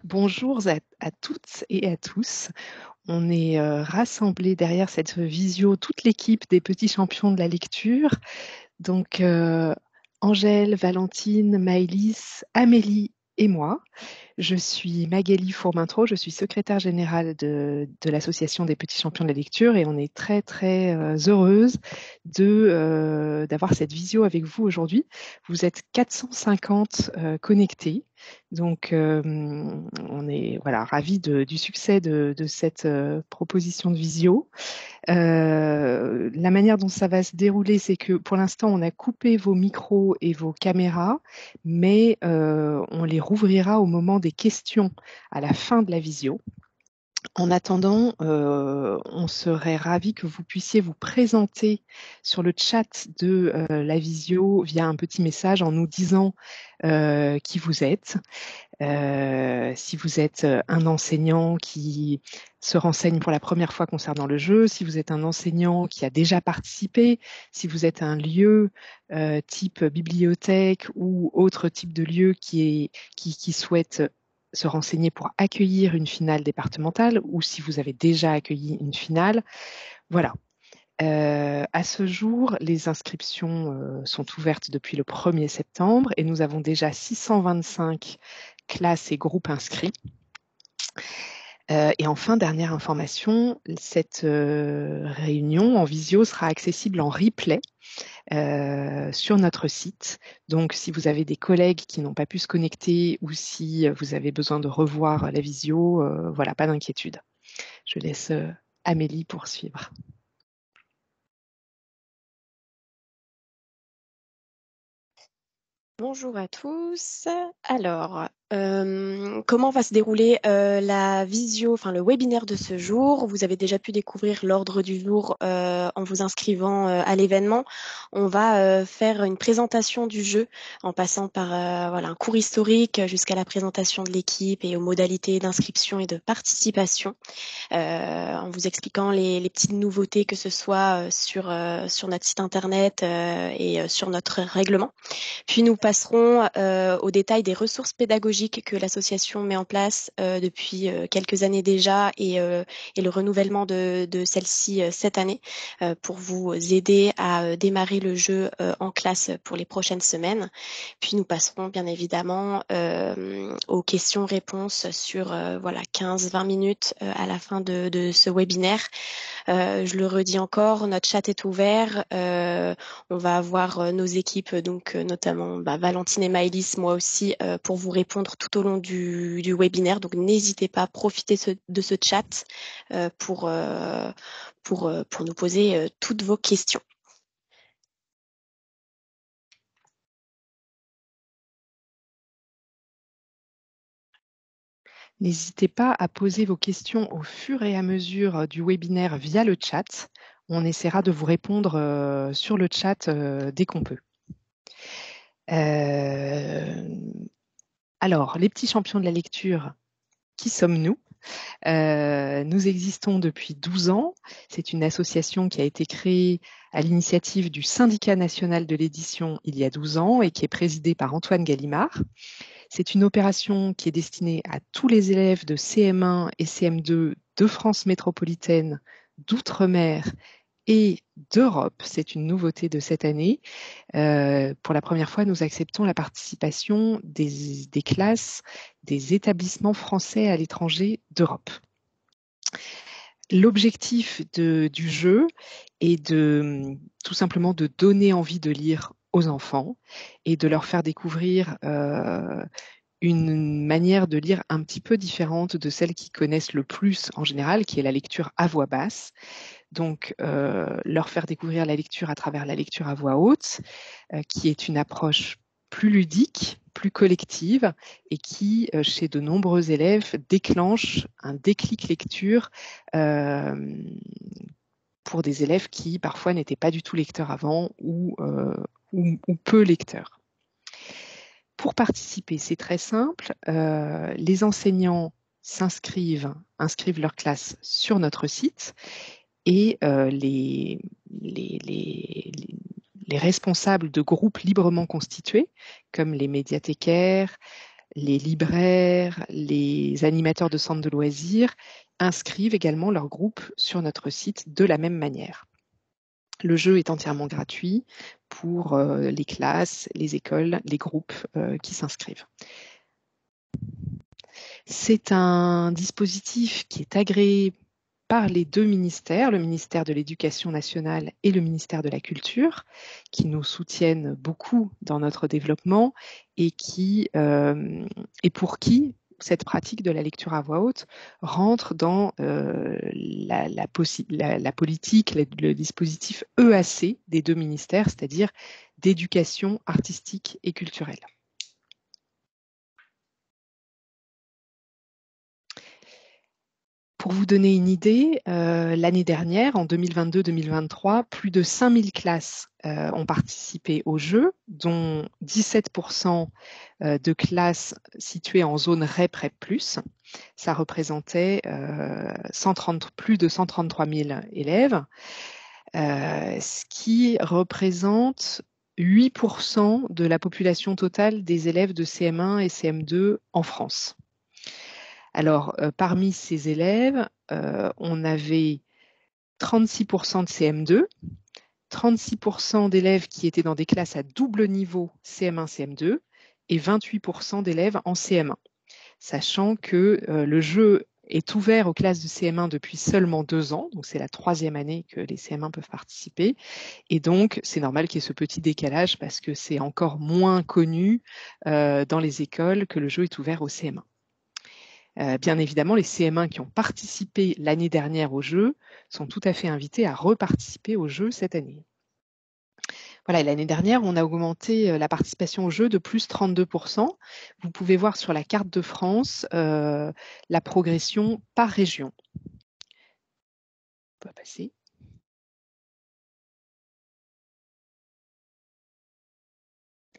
Bonjour à toutes et à tous. On est rassemblés derrière cette visio, toute l'équipe des petits champions de la lecture. Donc, Angèle, Valentine, Maëlys, Amélie et moi. Je suis Magali Fourmintro, je suis secrétaire générale de l'Association des petits champions de la lecture et on est très très heureuse d'avoir cette visio avec vous aujourd'hui. Vous êtes 450 connectés, donc on est voilà, ravis du succès de cette proposition de visio. La manière dont ça va se dérouler, c'est que pour l'instant, on a coupé vos micros et vos caméras, mais on les rouvrira au moment des questions à la fin de la visio. En attendant, on serait ravis que vous puissiez vous présenter sur le chat de la visio via un petit message en nous disant qui vous êtes. Si vous êtes un enseignant qui se renseigne pour la première fois concernant le jeu, si vous êtes un enseignant qui a déjà participé, si vous êtes un lieu type bibliothèque ou autre type de lieu qui souhaite se renseigner pour accueillir une finale départementale ou si vous avez déjà accueilli une finale. Voilà. À ce jour, les inscriptions sont ouvertes depuis le 1er septembre et nous avons déjà 625 classes et groupes inscrits. Et enfin, dernière information, cette réunion en visio sera accessible en replay sur notre site. Donc, si vous avez des collègues qui n'ont pas pu se connecter ou si vous avez besoin de revoir la visio, voilà, pas d'inquiétude. Je laisse Amélie poursuivre. Bonjour à tous. Alors, comment va se dérouler la visio, enfin le webinaire de ce jour? Vous avez déjà pu découvrir l'ordre du jour en vous inscrivant à l'événement. On va faire une présentation du jeu en passant par voilà, un cours historique jusqu'à la présentation de l'équipe et aux modalités d'inscription et de participation. En vous expliquant les petites nouveautés que ce soit sur notre site internet et sur notre règlement. Puis nous passerons au détail des ressources pédagogiques que l'association met en place depuis quelques années déjà et le renouvellement de celle-ci cette année pour vous aider à démarrer le jeu en classe pour les prochaines semaines. Puis nous passerons bien évidemment aux questions-réponses sur voilà 15-20 minutes à la fin de ce webinaire. Je le redis encore, notre chat est ouvert. On va avoir nos équipes, donc notamment Valentine et Maëlys, moi aussi, pour vous répondre tout au long du webinaire. Donc n'hésitez pas à profiter de ce chat pour nous poser toutes vos questions. N'hésitez pas à poser vos questions au fur et à mesure du webinaire via le chat. On essaiera de vous répondre sur le chat dès qu'on peut. Alors, les petits champions de la lecture, qui sommes-nous? Nous existons depuis 12 ans. C'est une association qui a été créée à l'initiative du Syndicat national de l'édition il y a 12 ans et qui est présidée par Antoine Gallimard. C'est une opération qui est destinée à tous les élèves de CM1 et CM2 de France métropolitaine, d'outre-mer et d'Europe. C'est une nouveauté de cette année. Pour la première fois, nous acceptons la participation des classes des établissements français à l'étranger d'Europe. L'objectif du jeu est tout simplement de donner envie de lire aux enfants et de leur faire découvrir une manière de lire un petit peu différente de celle qu'ils connaissent le plus en général, qui est la lecture à voix basse. Donc, leur faire découvrir la lecture à travers la lecture à voix haute, qui est une approche plus ludique, plus collective et qui, chez de nombreux élèves, déclenche un déclic lecture pour des élèves qui parfois n'étaient pas du tout lecteurs avant ou peu lecteurs. Pour participer, c'est très simple. Les enseignants inscrivent leur classe sur notre site et les responsables de groupes librement constitués, comme les médiathécaires, les libraires, les animateurs de centres de loisirs inscrivent également leur groupe sur notre site de la même manière. Le jeu est entièrement gratuit pour les classes, les écoles, les groupes qui s'inscrivent. C'est un dispositif qui est agréé par les deux ministères, le ministère de l'Éducation nationale et le ministère de la Culture, qui nous soutiennent beaucoup dans notre développement et pour qui cette pratique de la lecture à voix haute rentre dans la politique, le dispositif EAC des deux ministères, c'est-à-dire d'éducation artistique et culturelle. Pour vous donner une idée, l'année dernière, en 2022-2023, plus de 5000 classes ont participé au jeu, dont 17% de classes situées en zone REP, REP+. Ça représentait plus de 133 000 élèves, ce qui représente 8% de la population totale des élèves de CM1 et CM2 en France. Alors, parmi ces élèves, on avait 36% de CM2, 36% d'élèves qui étaient dans des classes à double niveau CM1, CM2 et 28% d'élèves en CM1. Sachant que le jeu est ouvert aux classes de CM1 depuis seulement 2 ans, donc c'est la 3e année que les CM1 peuvent participer. Et donc, c'est normal qu'il y ait ce petit décalage parce que c'est encore moins connu dans les écoles que le jeu est ouvert aux CM1. Bien évidemment, les CM1 qui ont participé l'année dernière au jeu sont tout à fait invités à reparticiper au jeu cette année. Voilà, l'année dernière, on a augmenté la participation au jeu de plus 32%. Vous pouvez voir sur la carte de France la progression par région. On peut passer.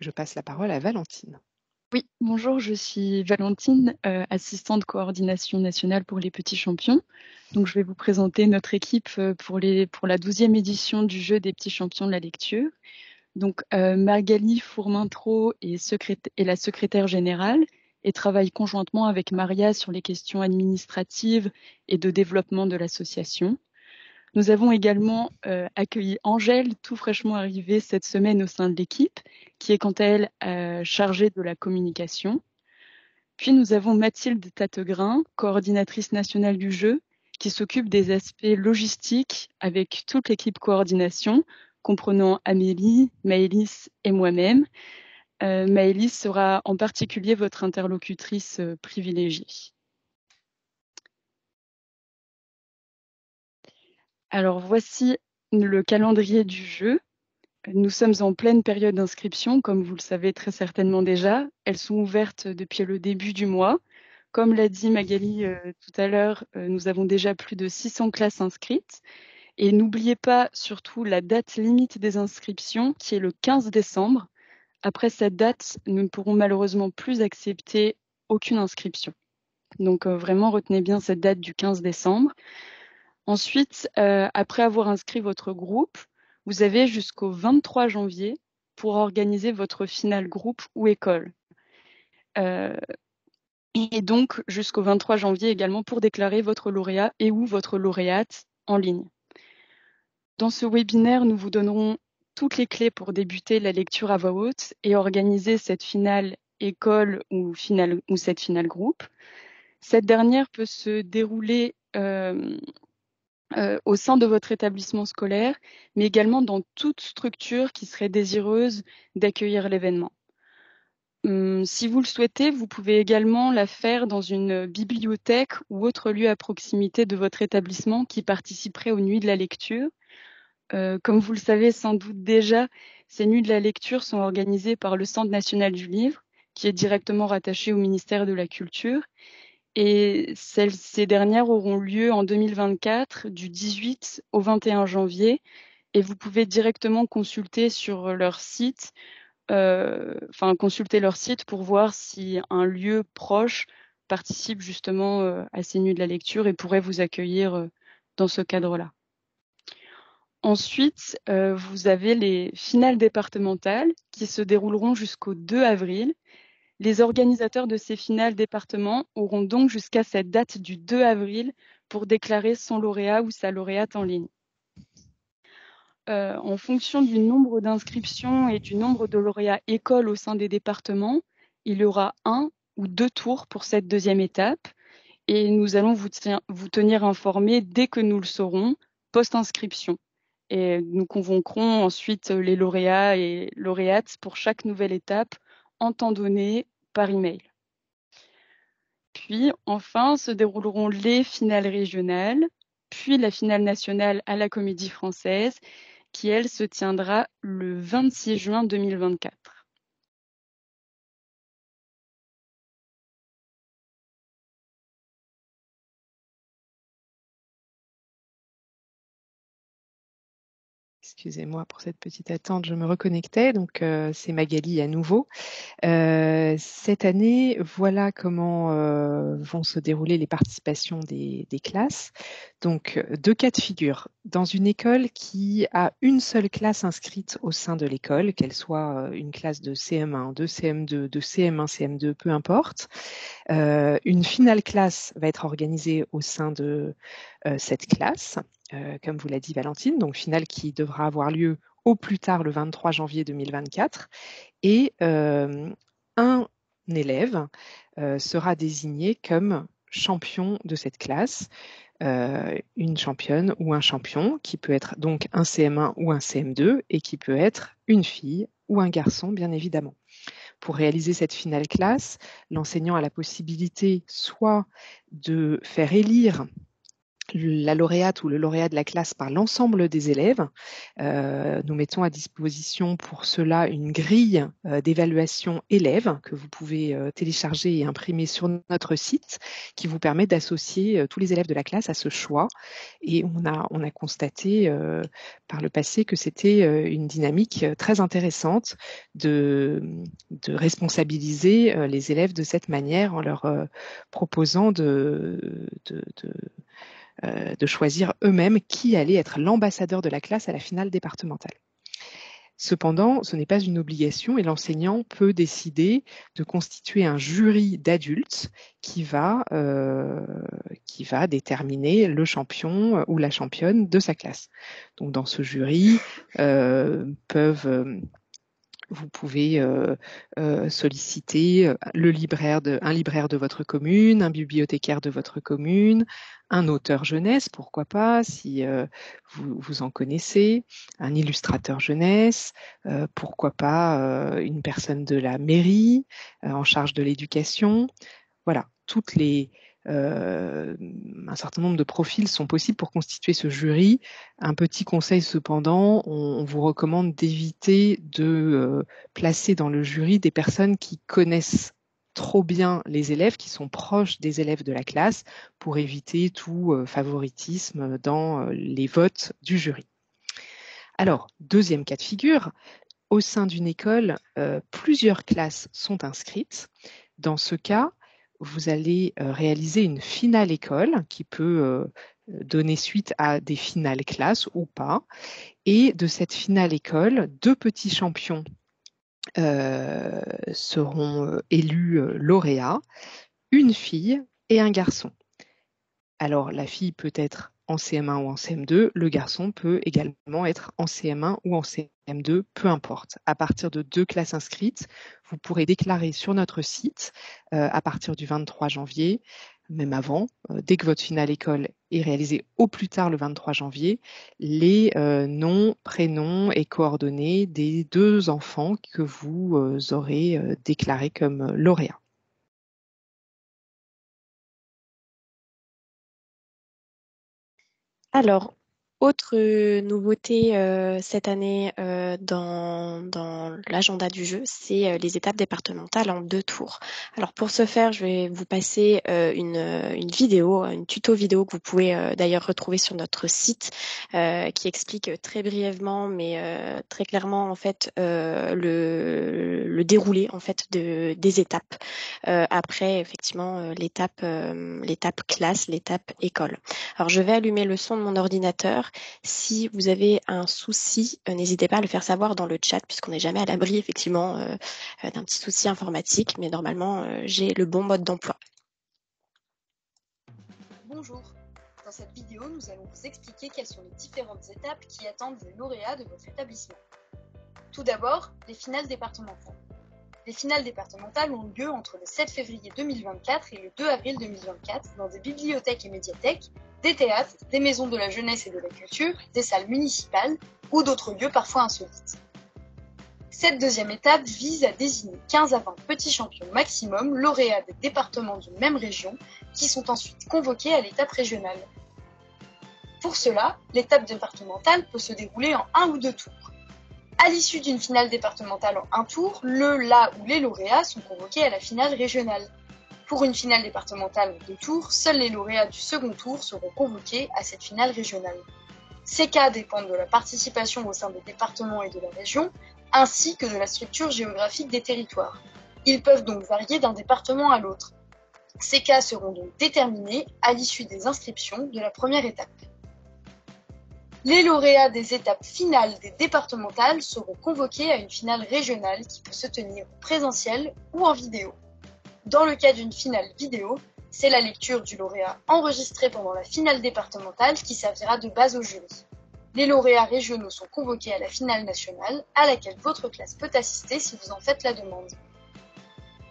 Je passe la parole à Valentine. Oui, bonjour, je suis Valentine, assistante coordination nationale pour les petits champions. Donc, je vais vous présenter notre équipe pour la 12e édition du jeu des petits champions de la lecture. Donc, Magali Fourmentreau est la secrétaire générale et travaille conjointement avec Maria sur les questions administratives et de développement de l'association. Nous avons également accueilli Angèle, tout fraîchement arrivée cette semaine au sein de l'équipe, qui est quant à elle chargée de la communication. Puis nous avons Mathilde Tategrin, coordinatrice nationale du jeu, qui s'occupe des aspects logistiques avec toute l'équipe coordination, comprenant Amélie, Maëlys et moi-même. Maëlys sera en particulier votre interlocutrice privilégiée. Alors voici le calendrier du jeu. Nous sommes en pleine période d'inscription, comme vous le savez très certainement déjà. Elles sont ouvertes depuis le début du mois. Comme l'a dit Magali tout à l'heure, nous avons déjà plus de 600 classes inscrites. Et n'oubliez pas surtout la date limite des inscriptions, qui est le 15 décembre. Après cette date, nous ne pourrons malheureusement plus accepter aucune inscription. Donc vraiment, retenez bien cette date du 15 décembre. Ensuite, après avoir inscrit votre groupe, vous avez jusqu'au 23 janvier pour organiser votre finale groupe ou école. Et donc jusqu'au 23 janvier également pour déclarer votre lauréat et ou votre lauréate en ligne. Dans ce webinaire, nous vous donnerons toutes les clés pour débuter la lecture à voix haute et organiser cette finale école ou cette finale groupe. Cette dernière peut se dérouler au sein de votre établissement scolaire, mais également dans toute structure qui serait désireuse d'accueillir l'événement. Si vous le souhaitez, vous pouvez également la faire dans une bibliothèque ou autre lieu à proximité de votre établissement qui participerait aux nuits de la lecture. Comme vous le savez sans doute déjà, ces nuits de la lecture sont organisées par le Centre national du livre, qui est directement rattaché au ministère de la Culture. Et ces dernières auront lieu en 2024, du 18 au 21 janvier. Et vous pouvez directement consulter sur leur site, consulter leur site pour voir si un lieu proche participe justement à ces nuits de la lecture et pourrait vous accueillir dans ce cadre-là. Ensuite, vous avez les finales départementales qui se dérouleront jusqu'au 2 avril. Les organisateurs de ces finales département auront donc jusqu'à cette date du 2 avril pour déclarer son lauréat ou sa lauréate en ligne. En fonction du nombre d'inscriptions et du nombre de lauréats écoles au sein des départements, il y aura 1 ou 2 tours pour cette deuxième étape et nous allons vous tenir informés dès que nous le saurons, post-inscription. Et nous convoquerons ensuite les lauréats et lauréates pour chaque nouvelle étape en temps donné par email. Puis enfin se dérouleront les finales régionales, puis la finale nationale à la Comédie Française qui, elle, se tiendra le 26 juin 2024. Excusez-moi pour cette petite attente, je me reconnectais, donc c'est Magali à nouveau. Cette année, voilà comment vont se dérouler les participations des classes. Donc, 2 cas de figure. Dans une école qui a une seule classe inscrite au sein de l'école, qu'elle soit une classe de CM1, de CM2, de CM1, CM2, peu importe, une finale classe va être organisée au sein de cette classe, comme vous l'a dit Valentine, donc finale qui devra avoir lieu au plus tard le 23 janvier 2024. Et un élève sera désigné comme champion de cette classe, une championne ou un champion, qui peut être donc un CM1 ou un CM2, et qui peut être une fille ou un garçon, bien évidemment. Pour réaliser cette finale classe, l'enseignant a la possibilité soit de faire élire la lauréate ou le lauréat de la classe par l'ensemble des élèves. Nous mettons à disposition pour cela une grille d'évaluation élève que vous pouvez télécharger et imprimer sur notre site, qui vous permet d'associer tous les élèves de la classe à ce choix. Et on a constaté par le passé que c'était une dynamique très intéressante de responsabiliser les élèves de cette manière en leur proposant de choisir eux-mêmes qui allait être l'ambassadeur de la classe à la finale départementale. Cependant, ce n'est pas une obligation et l'enseignant peut décider de constituer un jury d'adultes qui va déterminer le champion ou la championne de sa classe. Donc dans ce jury vous pouvez solliciter un libraire de votre commune, un bibliothécaire de votre commune, un auteur jeunesse, pourquoi pas, si vous en connaissez, un illustrateur jeunesse, pourquoi pas une personne de la mairie en charge de l'éducation. Voilà, un certain nombre de profils sont possibles pour constituer ce jury. Un petit conseil cependant, on vous recommande d'éviter de placer dans le jury des personnes qui connaissent trop bien les élèves, qui sont proches des élèves de la classe, pour éviter tout favoritisme dans les votes du jury. Alors, deuxième cas de figure, au sein d'une école, plusieurs classes sont inscrites. Dans ce cas, vous allez réaliser une finale école qui peut donner suite à des finales classes ou pas. Et de cette finale école, 2 petits champions seront élus lauréats, une fille et un garçon. Alors, la fille peut être en CM1 ou en CM2, le garçon peut également être en CM1 ou en CM2, peu importe. À partir de 2 classes inscrites, vous pourrez déclarer sur notre site, à partir du 23 janvier, même avant, dès que votre finale école est réalisée au plus tard le 23 janvier, les noms, prénoms et coordonnées des 2 enfants que vous aurez déclarés comme lauréats. Alors, autre nouveauté cette année dans l'agenda du jeu, c'est les étapes départementales en 2 tours. Alors pour ce faire, je vais vous passer une vidéo, une tuto vidéo que vous pouvez d'ailleurs retrouver sur notre site, qui explique très brièvement, mais très clairement en fait le déroulé en fait des étapes. Après effectivement l'étape classe, l'étape école. Alors je vais allumer le son de mon ordinateur lecture. Si vous avez un souci, n'hésitez pas à le faire savoir dans le chat, puisqu'on n'est jamais à l'abri, effectivement, d'un petit souci informatique, mais normalement, j'ai le bon mode d'emploi. Bonjour. Dans cette vidéo, nous allons vous expliquer quelles sont les différentes étapes qui attendent les lauréats de votre établissement. Tout d'abord, les finales départementales. Les finales départementales ont lieu entre le 7 février 2024 et le 2 avril 2024 dans des bibliothèques et médiathèques, des théâtres, des maisons de la jeunesse et de la culture, des salles municipales ou d'autres lieux parfois insolites. Cette deuxième étape vise à désigner 15 à 20 petits champions maximum lauréats des départements d'une même région qui sont ensuite convoqués à l'étape régionale. Pour cela, l'étape départementale peut se dérouler en un ou deux tours. À l'issue d'une finale départementale en un tour, la ou les lauréats sont convoqués à la finale régionale. Pour une finale départementale en deux tours, seuls les lauréats du second tour seront convoqués à cette finale régionale. Ces cas dépendent de la participation au sein des départements et de la région, ainsi que de la structure géographique des territoires. Ils peuvent donc varier d'un département à l'autre. Ces cas seront donc déterminés à l'issue des inscriptions de la première étape. Les lauréats des étapes finales des départementales seront convoqués à une finale régionale qui peut se tenir en présentiel ou en vidéo. Dans le cas d'une finale vidéo, c'est la lecture du lauréat enregistrée pendant la finale départementale qui servira de base au jury. Les lauréats régionaux sont convoqués à la finale nationale, à laquelle votre classe peut assister si vous en faites la demande.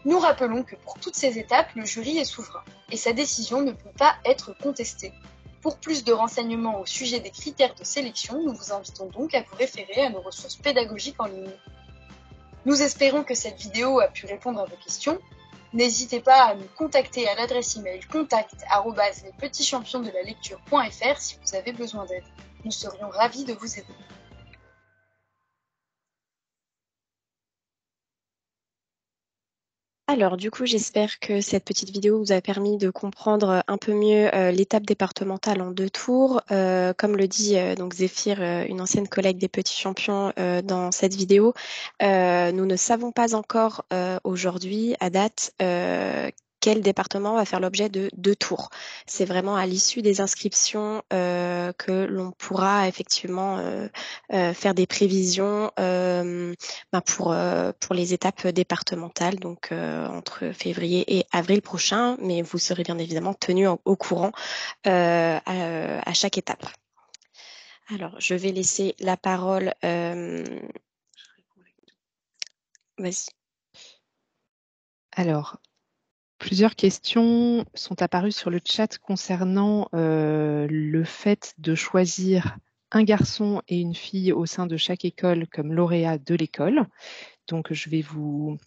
Nous rappelons que pour toutes ces étapes, le jury est souverain, et sa décision ne peut pas être contestée. Pour plus de renseignements au sujet des critères de sélection, nous vous invitons donc à vous référer à nos ressources pédagogiques en ligne. Nous espérons que cette vidéo a pu répondre à vos questions. N'hésitez pas à nous contacter à l'adresse email contact@lespetitschampionsdelalecture.fr si vous avez besoin d'aide. Nous serions ravis de vous aider. Alors du coup, j'espère que cette petite vidéo vous a permis de comprendre un peu mieux l'étape départementale en deux tours. Comme le dit donc Zéphyr, une ancienne collègue des Petits Champions dans cette vidéo, nous ne savons pas encore aujourd'hui, à date, quel département va faire l'objet de deux tours. C'est vraiment à l'issue des inscriptions que l'on pourra effectivement faire des prévisions pour les étapes départementales, donc entre février et avril prochain, mais vous serez bien évidemment tenu au courant à chaque étape. Alors, je vais laisser la parole. Vas-y. Alors, plusieurs questions sont apparues sur le chat concernant le fait de choisir un garçon et une fille au sein de chaque école comme lauréat de l'école. Donc, je vais vous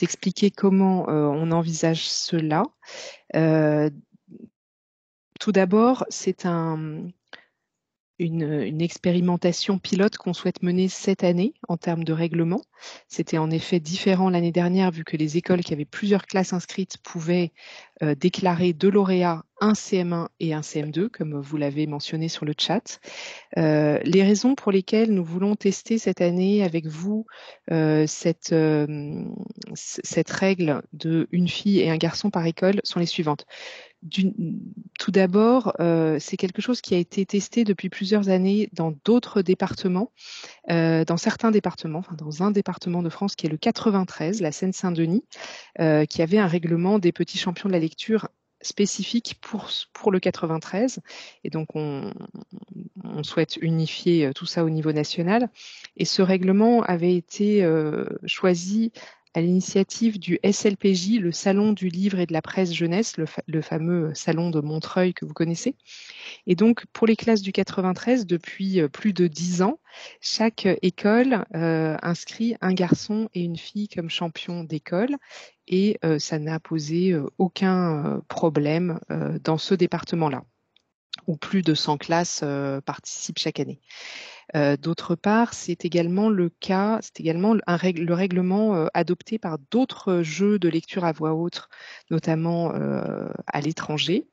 expliquer comment on envisage cela. Tout d'abord, c'est une expérimentation pilote qu'on souhaite mener cette année en termes de règlement. C'était en effet différent l'année dernière vu que les écoles qui avaient plusieurs classes inscrites pouvaient déclarer deux lauréats, un CM1 et un CM2, comme vous l'avez mentionné sur le chat. Les raisons pour lesquelles nous voulons tester cette année avec vous cette règle de une fille et un garçon par école sont les suivantes. Tout d'abord, c'est quelque chose qui a été testé depuis plusieurs années dans d'autres départements, dans certains départements, enfin dans un département de France qui est le 93, la Seine-Saint-Denis, qui avait un règlement des petits champions de la lecture spécifique pour le 93. Et donc, on souhaite unifier tout ça au niveau national. Et ce règlement avait été choisi à l'initiative du SLPJ, le Salon du livre et de la presse jeunesse, le fameux salon de Montreuil que vous connaissez. Et donc, pour les classes du 93, depuis plus de 10 ans, chaque école inscrit un garçon et une fille comme champion d'école. Et ça n'a posé aucun problème dans ce département-là, où plus de 100 classes participent chaque année. D'autre part, c'est également le règlement adopté par d'autres jeux de lecture à voix haute, notamment à l'étranger.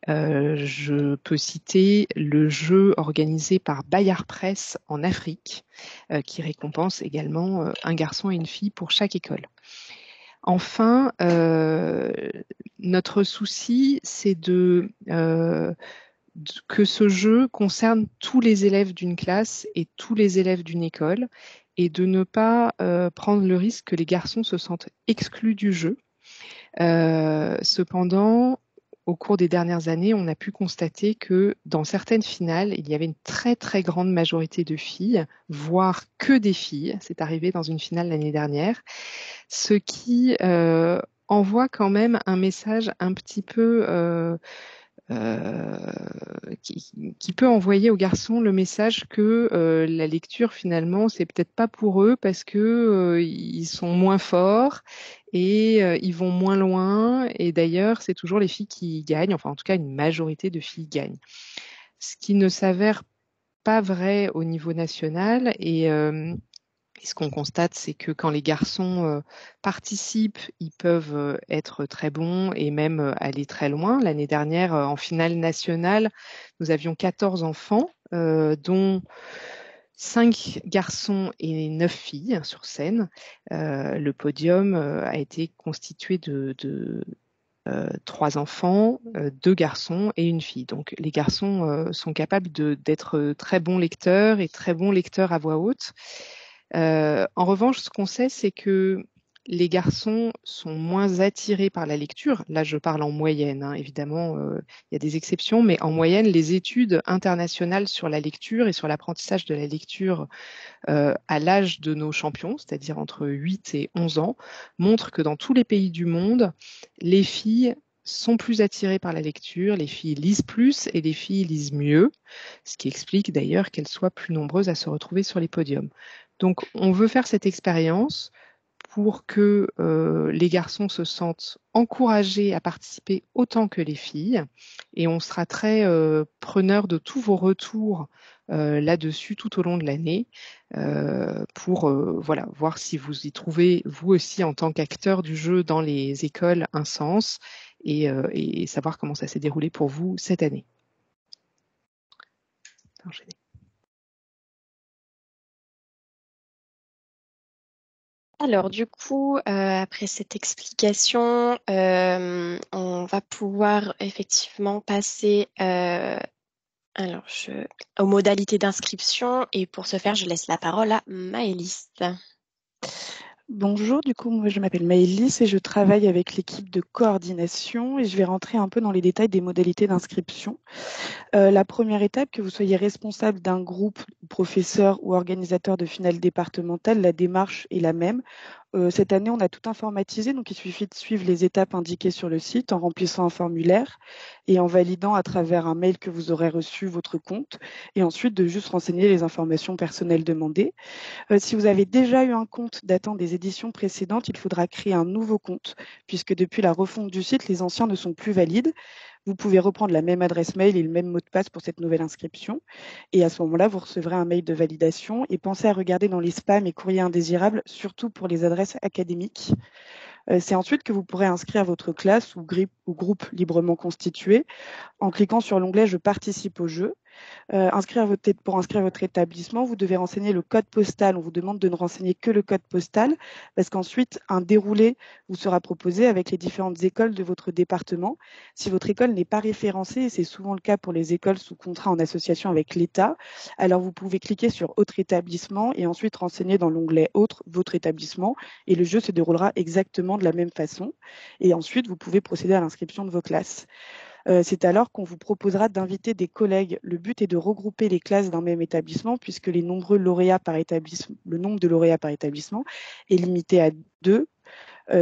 Je peux citer le jeu organisé par Bayard Press en Afrique, qui récompense également un garçon et une fille pour chaque école. Enfin, notre souci, c'est de que ce jeu concerne tous les élèves d'une classe et tous les élèves d'une école, et de ne pas prendre le risque que les garçons se sentent exclus du jeu. Cependant, au cours des dernières années, on a pu constater que dans certaines finales, il y avait une très très grande majorité de filles, voire que des filles. C'est arrivé dans une finale l'année dernière, ce qui envoie quand même un message un petit peu qui peut envoyer aux garçons le message que la lecture finalement c'est peut-être pas pour eux parce que ils sont moins forts et ils vont moins loin, et d'ailleurs c'est toujours les filles qui gagnent, enfin en tout cas une majorité de filles gagnent, ce qui ne s'avère pas vrai au niveau national. Et ce qu'on constate, c'est que quand les garçons participent, ils peuvent être très bons et même aller très loin. L'année dernière, en finale nationale, nous avions 14 enfants, dont 5 garçons et 9 filles sur scène. Le podium a été constitué de 3 enfants, 2 garçons et une fille. Donc les garçons sont capables d'être très bons lecteurs et très bons lecteurs à voix haute. En revanche, ce qu'on sait, c'est que les garçons sont moins attirés par la lecture. Là, je parle en moyenne, hein. Évidemment, il y a des exceptions, mais en moyenne, les études internationales sur la lecture et sur l'apprentissage de la lecture à l'âge de nos champions, c'est-à-dire entre 8 et 11 ans, montrent que dans tous les pays du monde, les filles sont plus attirées par la lecture, les filles lisent plus et les filles lisent mieux, ce qui explique d'ailleurs qu'elles soient plus nombreuses à se retrouver sur les podiums. Donc, on veut faire cette expérience pour que les garçons se sentent encouragés à participer autant que les filles. Et on sera très preneur de tous vos retours là-dessus tout au long de l'année pour voilà, voir si vous y trouvez, vous aussi, en tant qu'acteur du jeu dans les écoles, un sens et savoir comment ça s'est déroulé pour vous cette année. Enchaîner. Alors, du coup, après cette explication, on va pouvoir effectivement passer aux modalités d'inscription. Et pour ce faire, je laisse la parole à Maëlys. Bonjour, du coup, moi je m'appelle Maëlys et je travaille avec l'équipe de coordination et je vais rentrer un peu dans les détails des modalités d'inscription. La première étape, que vous soyez responsable d'un groupe, professeur ou organisateur de finale départementale, la démarche est la même. Cette année, on a tout informatisé, donc il suffit de suivre les étapes indiquées sur le site en remplissant un formulaire et en validant à travers un mail que vous aurez reçu votre compte, et ensuite de juste renseigner les informations personnelles demandées. Si vous avez déjà eu un compte datant des éditions précédentes, il faudra créer un nouveau compte, puisque depuis la refonte du site, les anciens ne sont plus valides. Vous pouvez reprendre la même adresse mail et le même mot de passe pour cette nouvelle inscription. Et à ce moment-là, vous recevrez un mail de validation. Et pensez à regarder dans les spams et courriers indésirables, surtout pour les adresses académiques. C'est ensuite que vous pourrez inscrire votre classe ou groupe librement constitué en cliquant sur l'onglet « Je participe au jeu ». Pour inscrire votre établissement, vous devez renseigner le code postal. On vous demande de ne renseigner que le code postal parce qu'ensuite, un déroulé vous sera proposé avec les différentes écoles de votre département. Si votre école n'est pas référencée, et c'est souvent le cas pour les écoles sous contrat en association avec l'État, alors vous pouvez cliquer sur « Autre établissement » et ensuite renseigner dans l'onglet « Autre » votre établissement, et le jeu se déroulera exactement de la même façon. Et ensuite, vous pouvez procéder à l'inscription de vos classes. C'est alors qu'on vous proposera d'inviter des collègues. Le but est de regrouper les classes d'un même établissement puisque le nombre de lauréats par établissement est limité à 2.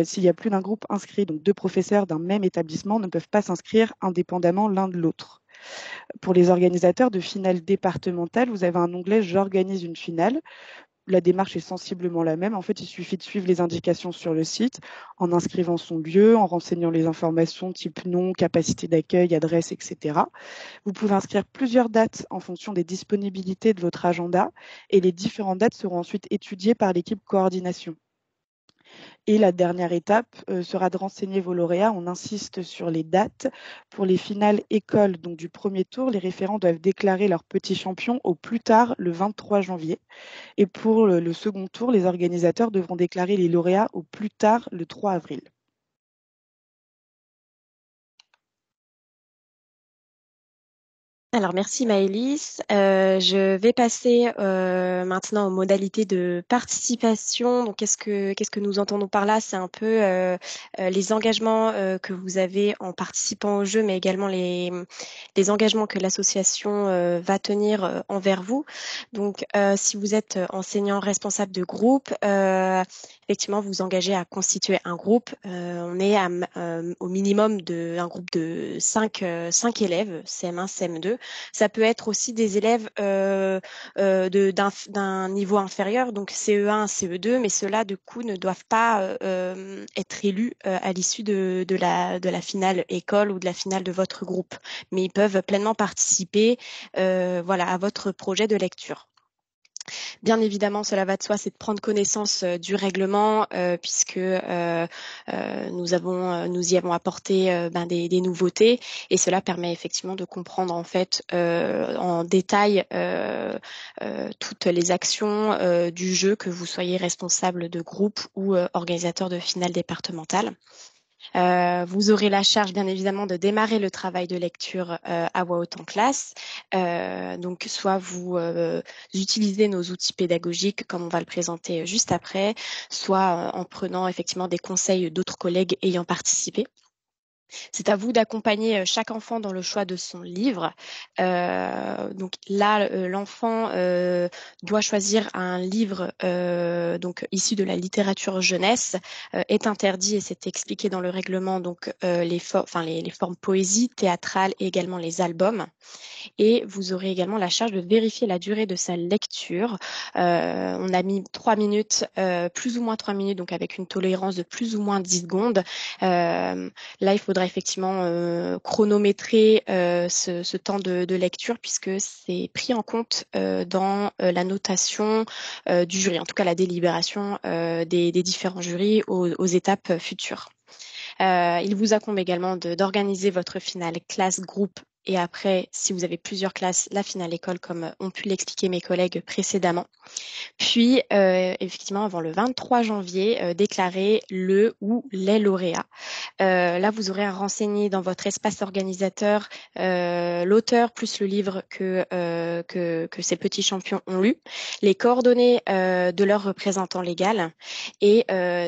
S'il y a plus d'un groupe inscrit, donc 2 professeurs d'un même établissement ne peuvent pas s'inscrire indépendamment l'un de l'autre. Pour les organisateurs de finales départementales, vous avez un onglet « J'organise une finale ». La démarche est sensiblement la même. En fait, il suffit de suivre les indications sur le site en inscrivant son lieu, en renseignant les informations type nom, capacité d'accueil, adresse, etc. Vous pouvez inscrire plusieurs dates en fonction des disponibilités de votre agenda et les différentes dates seront ensuite étudiées par l'équipe coordination. Et la dernière étape sera de renseigner vos lauréats. On insiste sur les dates. Pour les finales écoles donc du premier tour, les référents doivent déclarer leurs petits champions au plus tard le 23 janvier. Et pour le second tour, les organisateurs devront déclarer les lauréats au plus tard le 3 avril. Alors, merci Maëlys. Je vais passer maintenant aux modalités de participation. Donc, qu'est-ce que nous entendons par là? C'est un peu les engagements que vous avez en participant au jeu, mais également les engagements que l'association va tenir envers vous. Donc, si vous êtes enseignant responsable de groupe, effectivement, vous vous engagez à constituer un groupe. On est au minimum un groupe de 5 élèves, CM1, CM2. Ça peut être aussi des élèves d'un niveau inférieur, donc CE1, CE2, mais ceux-là, du coup, ne doivent pas être élus à l'issue de la finale école ou de la finale de votre groupe. Mais ils peuvent pleinement participer voilà, à votre projet de lecture. Bien évidemment, cela va de soi, c'est de prendre connaissance du règlement, puisque nous y avons apporté des nouveautés, et cela permet effectivement de comprendre en fait en détail toutes les actions du jeu, que vous soyez responsable de groupe ou organisateur de finale départementale. Vous aurez la charge, bien évidemment, de démarrer le travail de lecture à voix haute en classe. Donc, soit vous utilisez nos outils pédagogiques, comme on va le présenter juste après, soit en prenant effectivement des conseils d'autres collègues ayant participé. C'est à vous d'accompagner chaque enfant dans le choix de son livre. Donc là, l'enfant doit choisir un livre donc issu de la littérature jeunesse. Est interdit, et c'est expliqué dans le règlement, donc les formes poésie, théâtrale et également les albums. Et vous aurez également la charge de vérifier la durée de sa lecture. On a mis 3 minutes, plus ou moins 3 minutes, donc avec une tolérance de plus ou moins 10 secondes. Là, il faudra effectivement chronométrer ce temps de lecture, puisque c'est pris en compte dans la notation du jury, en tout cas la délibération des différents jurys aux étapes futures. Il vous incombe également d'organiser votre finale classe, groupe, et après, si vous avez plusieurs classes, la finale école, comme ont pu l'expliquer mes collègues précédemment. Puis, effectivement, avant le 23 janvier, déclarer le ou les lauréats. Là, vous aurez à renseigner dans votre espace organisateur l'auteur plus le livre que ces petits champions ont lu, les coordonnées de leur représentant légal, et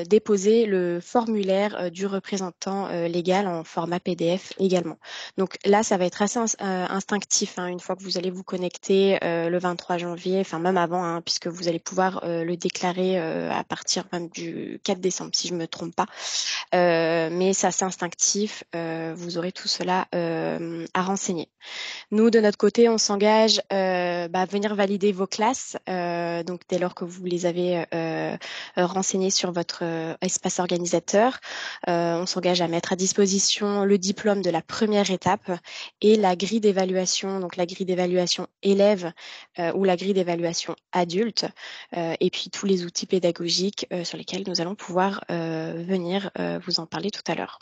déposer le formulaire du représentant légal en format PDF également. Donc là, ça va être assez instinctif une fois que vous allez vous connecter le 23 janvier, enfin même avant, puisque vous allez pouvoir le déclarer à partir même du 4 décembre, si je ne me trompe pas. Mais c'est assez instinctif, vous aurez tout cela à renseigner. Nous, de notre côté, on s'engage à venir valider vos classes, donc dès lors que vous les avez renseignées sur votre espace organisateur. On s'engage à mettre à disposition le diplôme de la première étape et la grille d'évaluation, donc la grille d'évaluation élève ou la grille d'évaluation adulte, et puis tous les outils pédagogiques sur lesquels nous allons pouvoir venir vous en parler tout à l'heure.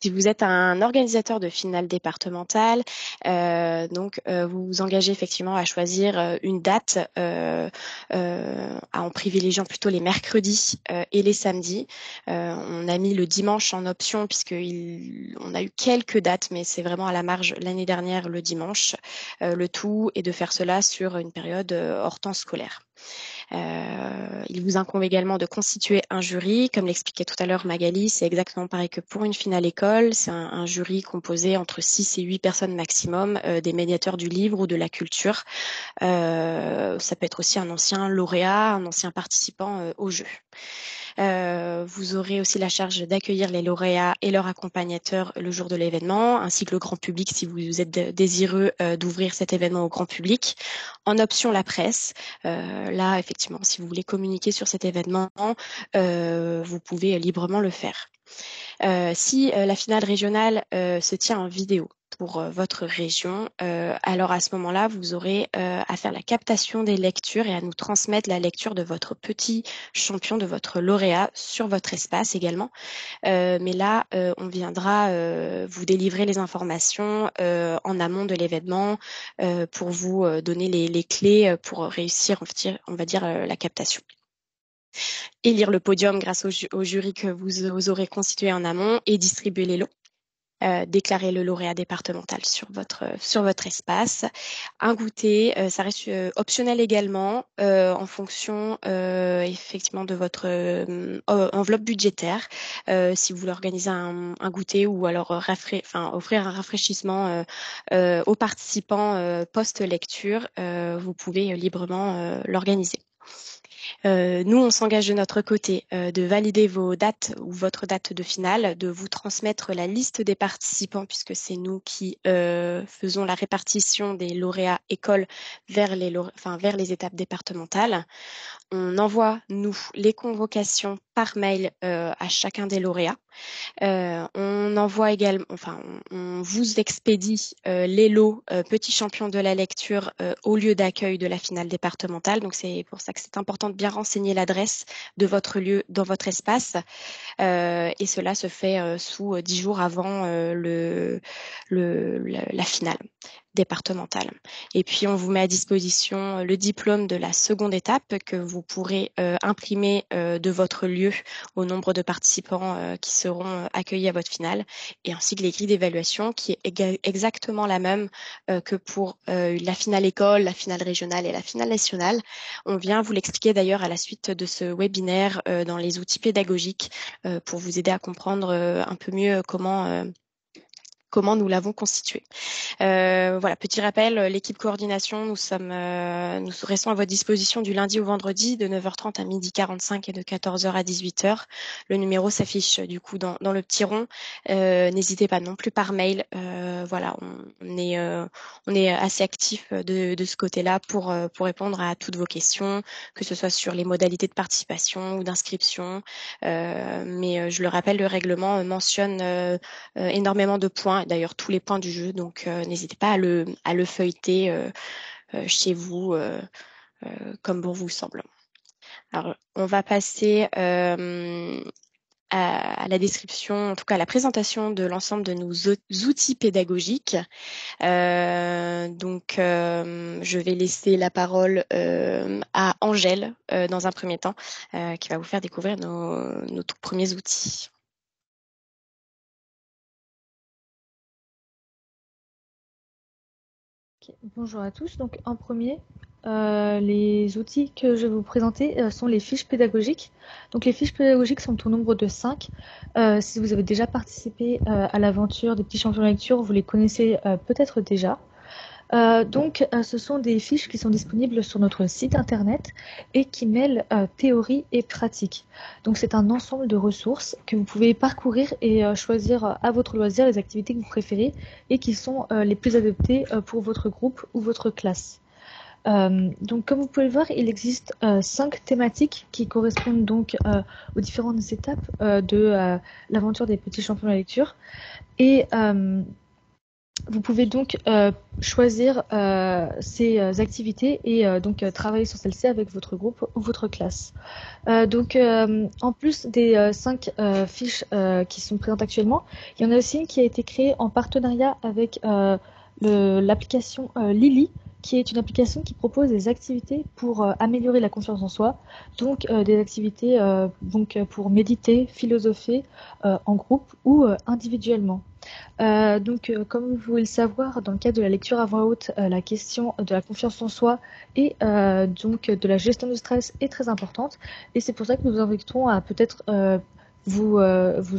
Si vous êtes un organisateur de finale départementale, vous vous engagez effectivement à choisir une date en privilégiant plutôt les mercredis et les samedis. On a mis le dimanche en option, puisqu'on a eu quelques dates, mais c'est vraiment à la marge l'année dernière le dimanche. Le tout est de faire cela sur une période hors temps scolaire. Il vous incombe également de constituer un jury. Comme l'expliquait tout à l'heure Magali, c'est exactement pareil que pour une finale école. C'est un jury composé entre 6 et 8 personnes maximum, des médiateurs du livre ou de la culture. Ça peut être aussi un ancien lauréat, un ancien participant au jeu. Vous aurez aussi la charge d'accueillir les lauréats et leurs accompagnateurs le jour de l'événement, ainsi que le grand public si vous êtes désireux d'ouvrir cet événement au grand public. En option, la presse. Là, effectivement, si vous voulez communiquer sur cet événement, vous pouvez librement le faire. Si la finale régionale se tient en vidéo pour votre région, alors à ce moment-là, vous aurez à faire la captation des lectures et à nous transmettre la lecture de votre petit champion, de votre lauréat sur votre espace également. Mais là, on viendra vous délivrer les informations en amont de l'événement pour vous donner les clés pour réussir, on va dire la captation. Élire le podium grâce au jury que vous aurez constitué en amont et distribuer les lots. déclarer le lauréat départemental sur votre espace. Un goûter, ça reste optionnel également en fonction effectivement de votre enveloppe budgétaire. Si vous voulez organiser un goûter ou alors offrir un rafraîchissement aux participants post-lecture, vous pouvez librement l'organiser. Nous, on s'engage de notre côté de valider vos dates ou votre date de finale, de vous transmettre la liste des participants puisque c'est nous qui faisons la répartition des lauréats écoles vers les étapes départementales. On envoie, nous, les convocations par mail à chacun des lauréats. On envoie également, on vous expédie les lots petits champions de la lecture au lieu d'accueil de la finale départementale. Donc c'est pour ça que c'est important de bien renseigner l'adresse de votre lieu dans votre espace. Et cela se fait sous 10 jours avant la finale départementale. Et puis on vous met à disposition le diplôme de la seconde étape que vous pourrez imprimer de votre lieu au nombre de participants qui seront accueillis à votre finale, et ainsi que les grilles d'évaluation qui est exactement la même que pour la finale école, la finale régionale et la finale nationale. On vient vous l'expliquer d'ailleurs à la suite de ce webinaire dans les outils pédagogiques pour vous aider à comprendre un peu mieux comment nous l'avons constitué. Voilà, petit rappel, l'équipe coordination, nous restons à votre disposition du lundi au vendredi de 9h30 à 12h45 et de 14h à 18h. Le numéro s'affiche du coup dans le petit rond. N'hésitez pas non plus par mail. Voilà, on est assez actif de ce côté-là pour répondre à toutes vos questions, que ce soit sur les modalités de participation ou d'inscription. Mais je le rappelle, le règlement mentionne énormément de points, d'ailleurs tous les points du jeu, donc n'hésitez pas à le feuilleter chez vous comme bon vous semble. Alors, on va passer à la description, en tout cas à la présentation de l'ensemble de nos outils pédagogiques. Donc, je vais laisser la parole à Angèle dans un premier temps, qui va vous faire découvrir nos tout premiers outils. Bonjour à tous. Donc en premier, les outils que je vais vous présenter sont les fiches pédagogiques. Donc les fiches pédagogiques sont au nombre de 5. Si vous avez déjà participé à l'aventure des petits champions de lecture, vous les connaissez peut-être déjà. Ce sont des fiches qui sont disponibles sur notre site internet et qui mêlent théorie et pratique. Donc c'est un ensemble de ressources que vous pouvez parcourir et choisir à votre loisir les activités que vous préférez et qui sont les plus adaptées pour votre groupe ou votre classe. Donc comme vous pouvez le voir, il existe 5 thématiques qui correspondent donc aux différentes étapes de l'aventure des petits champions de la lecture. Et vous pouvez donc choisir ces activités et travailler sur celles-ci avec votre groupe ou votre classe. En plus des 5 fiches qui sont présentes actuellement, il y en a aussi une qui a été créée en partenariat avec l'application Lily, qui est une application qui propose des activités pour améliorer la confiance en soi, donc des activités pour méditer, philosopher en groupe ou individuellement. Comme vous pouvez le savoir, dans le cadre de la lecture à voix haute, la question de la confiance en soi et de la gestion du stress est très importante. Et c'est pour ça que nous vous invitons à peut-être vous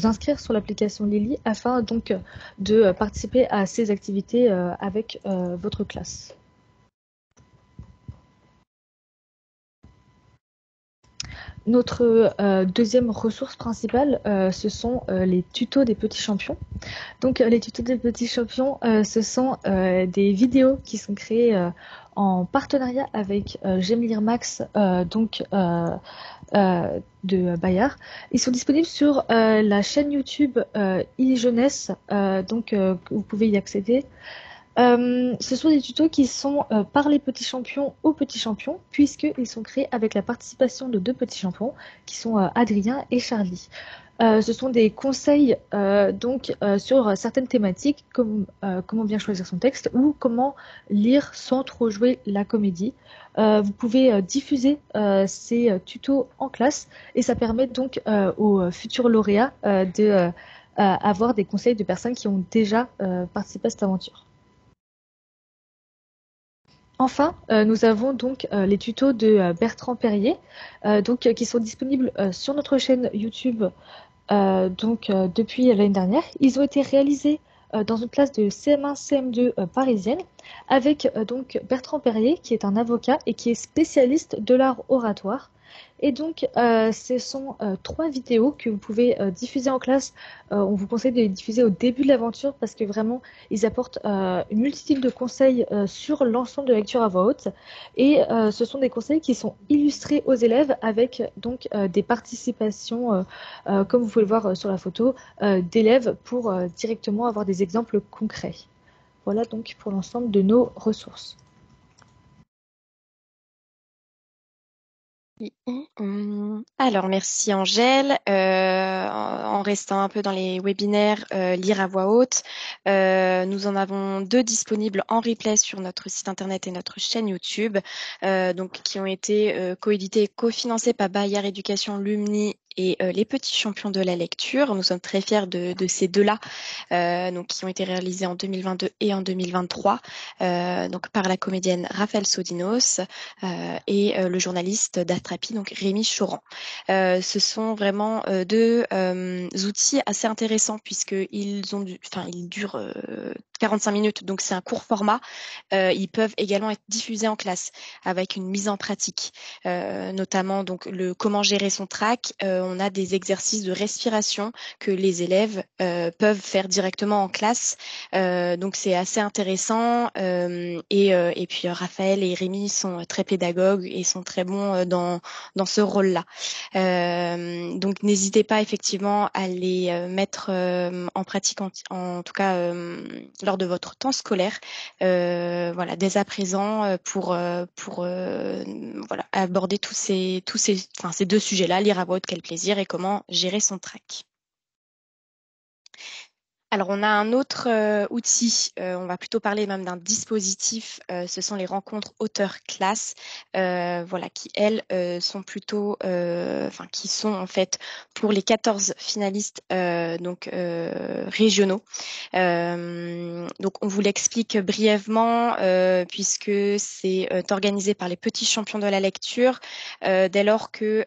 inscrire sur l'application Lily afin donc de participer à ces activités avec votre classe. Notre deuxième ressource principale, ce sont les tutos des petits champions. Donc les tutos des petits champions, ce sont des vidéos qui sont créées en partenariat avec J'aime lire Max, de Bayard. Ils sont disponibles sur la chaîne YouTube e-jeunesse, vous pouvez y accéder. Ce sont des tutos qui sont par les petits champions aux petits champions, puisqu'ils sont créés avec la participation de 2 petits champions, qui sont Adrien et Charlie. Ce sont des conseils sur certaines thématiques, comme comment bien choisir son texte ou comment lire sans trop jouer la comédie. Vous pouvez diffuser ces tutos en classe et ça permet donc aux futurs lauréats avoir des conseils de personnes qui ont déjà participé à cette aventure. Enfin, nous avons donc les tutos de Bertrand Perrier, qui sont disponibles sur notre chaîne YouTube depuis l'année dernière. Ils ont été réalisés dans une classe de CM1, CM2 parisienne avec Bertrand Perrier, qui est un avocat et qui est spécialiste de l'art oratoire. Et donc, ce sont 3 vidéos que vous pouvez diffuser en classe. On vous conseille de les diffuser au début de l'aventure parce que vraiment, ils apportent une multitude de conseils sur l'ensemble de la lecture à voix haute. Et ce sont des conseils qui sont illustrés aux élèves avec des participations, comme vous pouvez le voir sur la photo, d'élèves pour directement avoir des exemples concrets. Voilà donc pour l'ensemble de nos ressources. Alors, merci Angèle. En restant un peu dans les webinaires, lire à voix haute, nous en avons 2 disponibles en replay sur notre site internet et notre chaîne YouTube, qui ont été coédités et cofinancés par Bayard Éducation, Lumni et les petits champions de la lecture. Nous sommes très fiers de ces 2-là, qui ont été réalisés en 2022 et en 2023, par la comédienne Raphaël Sodinos et le journaliste d'Astrapi, donc Rémi Choran. Ce sont vraiment 2 outils assez intéressants puisqu'ils durent 45 minutes, donc c'est un court format. Ils peuvent également être diffusés en classe avec une mise en pratique, notamment donc le comment gérer son trac. On a des exercices de respiration que les élèves peuvent faire directement en classe. Donc c'est assez intéressant. Et puis Raphaël et Rémi sont très pédagogues et sont très bons dans ce rôle-là. Donc n'hésitez pas effectivement à les mettre en pratique, en tout cas lors de votre temps scolaire, dès à présent pour aborder ces 2 sujets-là, lire à voix haute, quel plaisir, et comment gérer son trac. Alors, on a un autre outil, on va plutôt parler même d'un dispositif, ce sont les rencontres auteurs-classe, qui, elles, sont plutôt, qui sont en fait pour les 14 finalistes régionaux. Donc, on vous l'explique brièvement, puisque c'est organisé par les petits champions de la lecture, dès lors que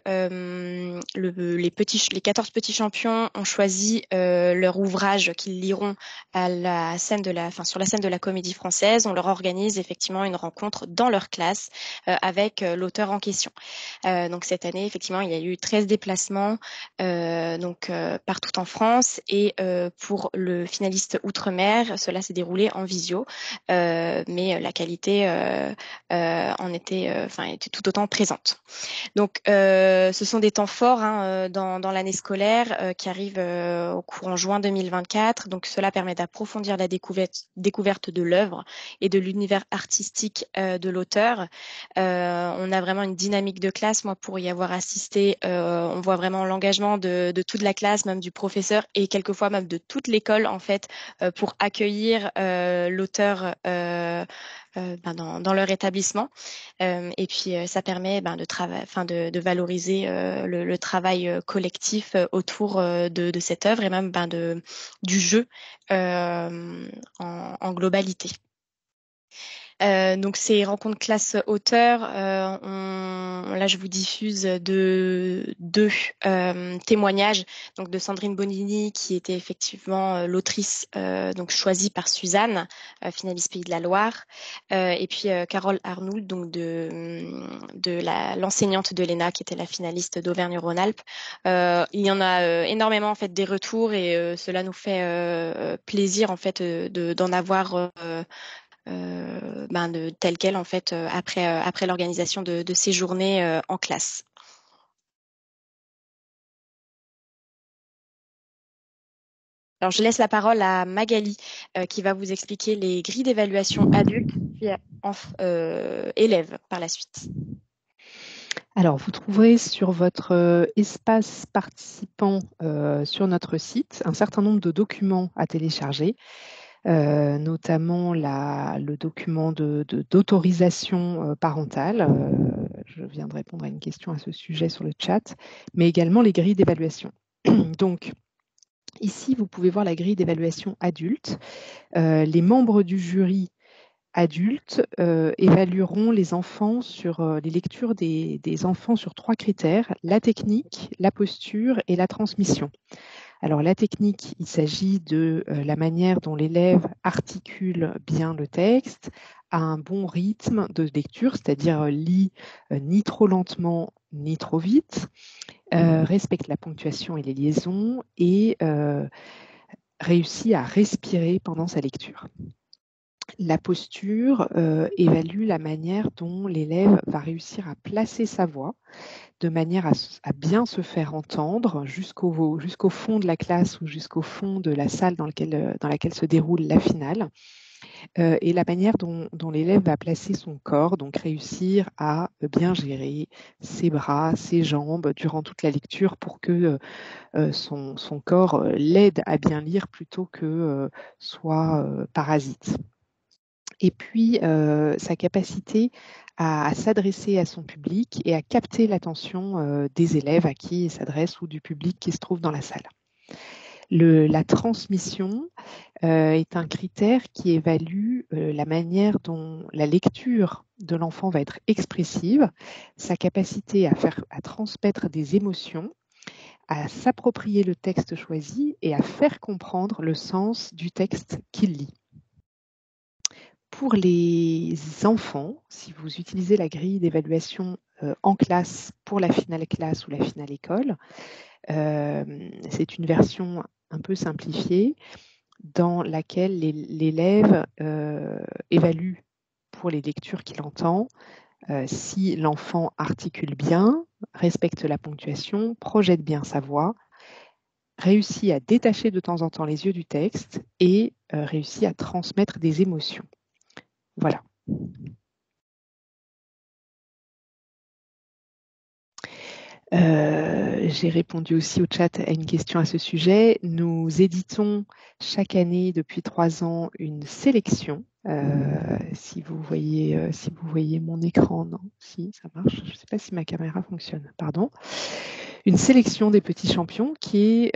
les 14 petits champions ont choisi leur ouvrage qu'ils liront sur la scène de la Comédie Française. On leur organise effectivement une rencontre dans leur classe avec l'auteur en question. Donc cette année, effectivement, il y a eu 13 déplacements partout en France, et pour le finaliste Outre-mer, cela s'est déroulé en visio, mais la qualité était tout autant présente. Donc, ce sont des temps forts dans l'année scolaire qui arrive au courant juin 2024. Donc, cela permet d'approfondir la découverte de l'œuvre et de l'univers artistique de l'auteur. On a vraiment une dynamique de classe. Moi, pour y avoir assisté, on voit vraiment l'engagement de toute la classe, même du professeur, et quelquefois même de toute l'école, en fait, pour accueillir l'auteur dans leur établissement, et puis ça permet de valoriser le travail collectif autour de cette œuvre, et même du jeu en globalité. Donc ces rencontres classe auteur, là je vous diffuse deux témoignages, donc de Sandrine Bonini, qui était effectivement l'autrice choisie par Suzanne, finaliste Pays de la Loire, et puis Carole Arnould, donc de l'enseignante de l'ENA, qui était la finaliste d'Auvergne-Rhône-Alpes. Il y en a énormément en fait des retours, et cela nous fait plaisir en fait d'en avoir tel quel en fait après l'organisation de ces journées en classe. Alors je laisse la parole à Magali qui va vous expliquer les grilles d'évaluation adultes puis élèves par la suite. Alors, vous trouverez sur votre espace participant sur notre site un certain nombre de documents à télécharger, notamment le document d'autorisation parentale. Je viens de répondre à une question à ce sujet sur le chat, mais également les grilles d'évaluation. Donc, Ici, vous pouvez voir la grille d'évaluation adulte. Les membres du jury adultes évalueront les enfants sur les lectures des enfants sur 3 critères: la technique, la posture et la transmission. Alors la technique, il s'agit de la manière dont l'élève articule bien le texte, a un bon rythme de lecture, c'est-à-dire lit ni trop lentement ni trop vite, respecte la ponctuation et les liaisons et réussit à respirer pendant sa lecture. La posture évalue la manière dont l'élève va réussir à placer sa voix de manière à bien se faire entendre jusqu'au fond de la classe ou jusqu'au fond de la salle dans laquelle se déroule la finale, et la manière dont l'élève va placer son corps, donc réussir à bien gérer ses bras, ses jambes durant toute la lecture pour que son corps l'aide à bien lire plutôt que soit parasite. Et puis, sa capacité à s'adresser à son public et à capter l'attention des élèves à qui il s'adresse ou du public qui se trouve dans la salle. La transmission est un critère qui évalue la manière dont la lecture de l'enfant va être expressive, sa capacité à transmettre des émotions, à s'approprier le texte choisi et à faire comprendre le sens du texte qu'il lit. Pour les enfants, si vous utilisez la grille d'évaluation en classe pour la finale classe ou la finale école, c'est une version un peu simplifiée dans laquelle l'élève évalue pour les lectures qu'il entend si l'enfant articule bien, respecte la ponctuation, projette bien sa voix, réussit à détacher de temps en temps les yeux du texte et réussit à transmettre des émotions. Voilà. J'ai répondu aussi au chat à une question à ce sujet. Nous éditons chaque année depuis 3 ans une sélection. Si vous voyez mon écran, non, si ça marche. Je ne sais pas si ma caméra fonctionne. Pardon. Une sélection des petits champions qui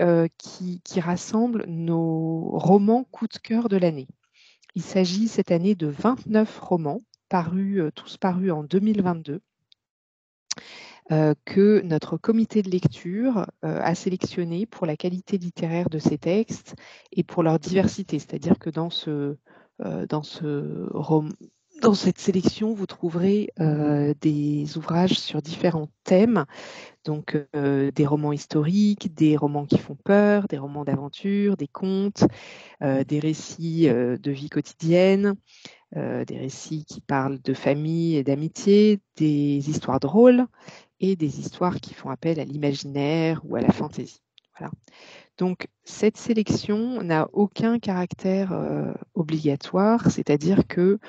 rassemble nos romans coup de cœur de l'année. Il s'agit cette année de 29 romans tous parus en 2022. Que notre comité de lecture a sélectionné pour la qualité littéraire de ces textes et pour leur diversité. C'est-à-dire que dans cette sélection, vous trouverez des ouvrages sur différents thèmes, donc des romans historiques, des romans qui font peur, des romans d'aventure, des contes, des récits de vie quotidienne, des récits qui parlent de famille et d'amitié, des histoires drôles et des histoires qui font appel à l'imaginaire ou à la fantaisie. Voilà. Donc, cette sélection n'a aucun caractère obligatoire, c'est-à-dire que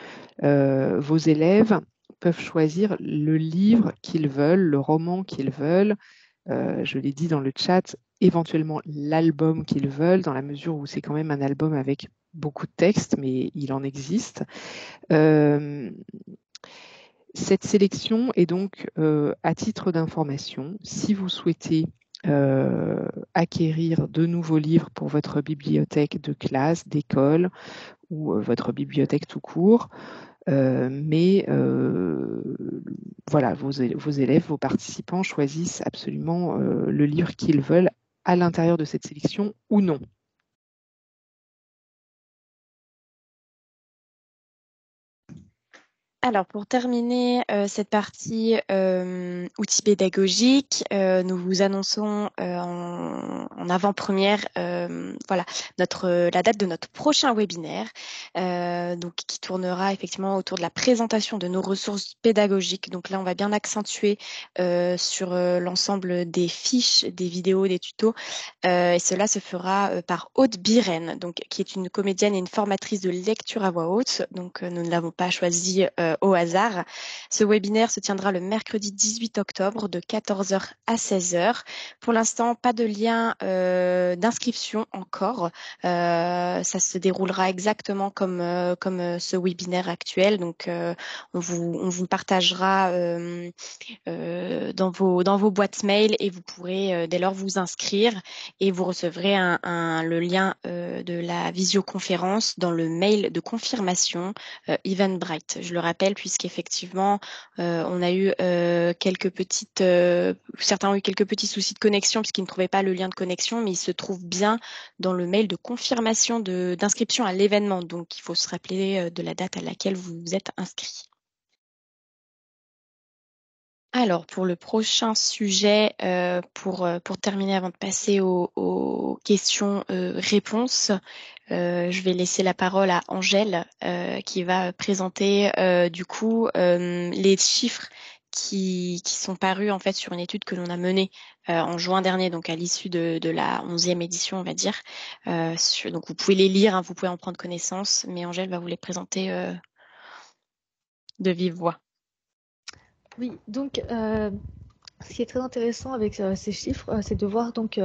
vos élèves peuvent choisir le livre qu'ils veulent, le roman qu'ils veulent, je l'ai dit dans le chat, éventuellement l'album qu'ils veulent, dans la mesure où c'est quand même un album avec beaucoup de textes, mais il en existe. Cette sélection est donc à titre d'information. Si vous souhaitez acquérir de nouveaux livres pour votre bibliothèque de classe, d'école ou votre bibliothèque tout court, mais voilà, vos élèves, vos participants choisissent absolument le livre qu'ils veulent à l'intérieur de cette sélection ou non. Alors, pour terminer cette partie outils pédagogiques, nous vous annonçons en avant-première voilà, la date de notre prochain webinaire, donc, qui tournera effectivement autour de la présentation de nos ressources pédagogiques. Donc là, on va bien accentuer sur l'ensemble des fiches, des vidéos, des tutos, et cela se fera par Aude Biren, donc, qui est une comédienne et une formatrice de lecture à voix haute. Donc, nous ne l'avons pas choisie au hasard. Ce webinaire se tiendra le mercredi 18 octobre de 14h à 16h. Pour l'instant, pas de lien d'inscription encore. Ça se déroulera exactement comme ce webinaire actuel. Donc, on vous partagera dans vos boîtes mail et vous pourrez dès lors vous inscrire et vous recevrez le lien de la visioconférence dans le mail de confirmation Eventbrite. Je le rappelle puisqu'effectivement on a eu certains ont eu quelques petits soucis de connexion puisqu'ils ne trouvaient pas le lien de connexion, mais il se trouve bien dans le mail de confirmation d'inscription à l'événement. Donc il faut se rappeler de la date à laquelle vous vous êtes inscrit. Alors, pour le prochain sujet, pour terminer avant de passer aux questions-réponses, je vais laisser la parole à Angèle qui va présenter du coup les chiffres qui sont parus en fait sur une étude que l'on a menée en juin dernier, donc à l'issue de la 11e édition, on va dire. Donc vous pouvez les lire, hein, vous pouvez en prendre connaissance, mais Angèle va vous les présenter de vive voix. Oui, donc ce qui est très intéressant avec ces chiffres, c'est de voir donc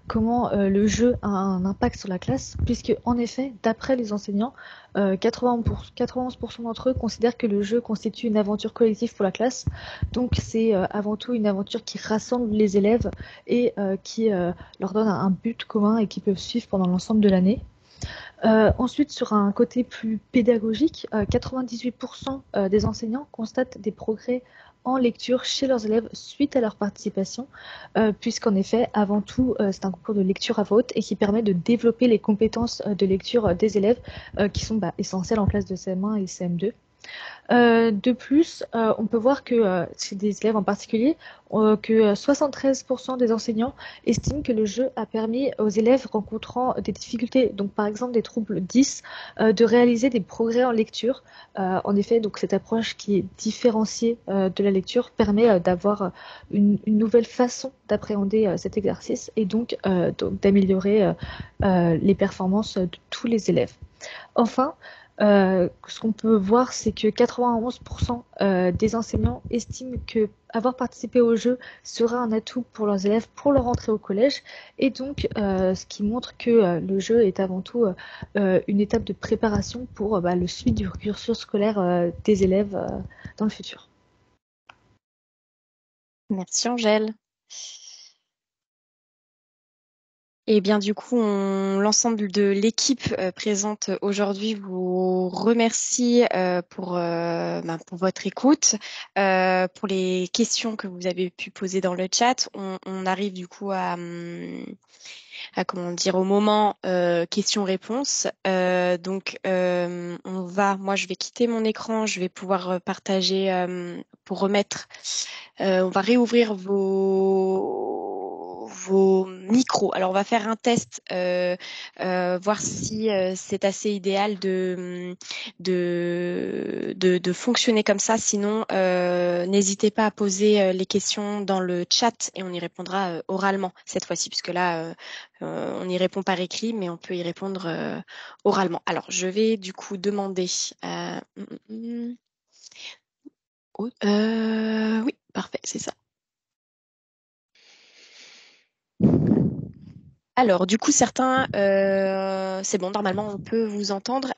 comment le jeu a un impact sur la classe, puisque en effet, d'après les enseignants, 91% d'entre eux considèrent que le jeu constitue une aventure collective pour la classe. Donc c'est avant tout une aventure qui rassemble les élèves et qui leur donne un but commun et qu'ils peuvent suivre pendant l'ensemble de l'année. Ensuite, sur un côté plus pédagogique, 98% des enseignants constatent des progrès en lecture chez leurs élèves suite à leur participation, puisqu'en effet, avant tout, c'est un concours de lecture à voix haute et qui permet de développer les compétences de lecture des élèves qui sont essentielles en classe de CM1 et CM2. De plus, on peut voir que chez des élèves en particulier, que 73% des enseignants estiment que le jeu a permis aux élèves rencontrant des difficultés, donc par exemple des troubles 10, de réaliser des progrès en lecture. En effet, donc cette approche qui est différenciée de la lecture permet d'avoir une nouvelle façon d'appréhender cet exercice et donc d'améliorer les performances de tous les élèves. Enfin, ce qu'on peut voir, c'est que 91% des enseignants estiment que avoir participé au jeu sera un atout pour leurs élèves pour leur entrée au collège, et donc ce qui montre que le jeu est avant tout une étape de préparation pour le suivi du cursus scolaire des élèves dans le futur. Merci Angèle. Et bien du coup, l'ensemble de l'équipe présente aujourd'hui vous remercie pour votre écoute, pour les questions que vous avez pu poser dans le chat. On arrive du coup à comment dire, au moment questions-réponses. Donc, moi, je vais quitter mon écran, je vais pouvoir partager pour remettre. On va réouvrir vos micros. Alors, on va faire un test, voir si c'est assez idéal de fonctionner comme ça. Sinon, n'hésitez pas à poser les questions dans le chat et on y répondra oralement cette fois-ci, puisque là, on y répond par écrit, mais on peut y répondre oralement. Alors, je vais du coup demander à... oui, parfait, c'est ça. Alors, du coup, certains, c'est bon, normalement, on peut vous entendre.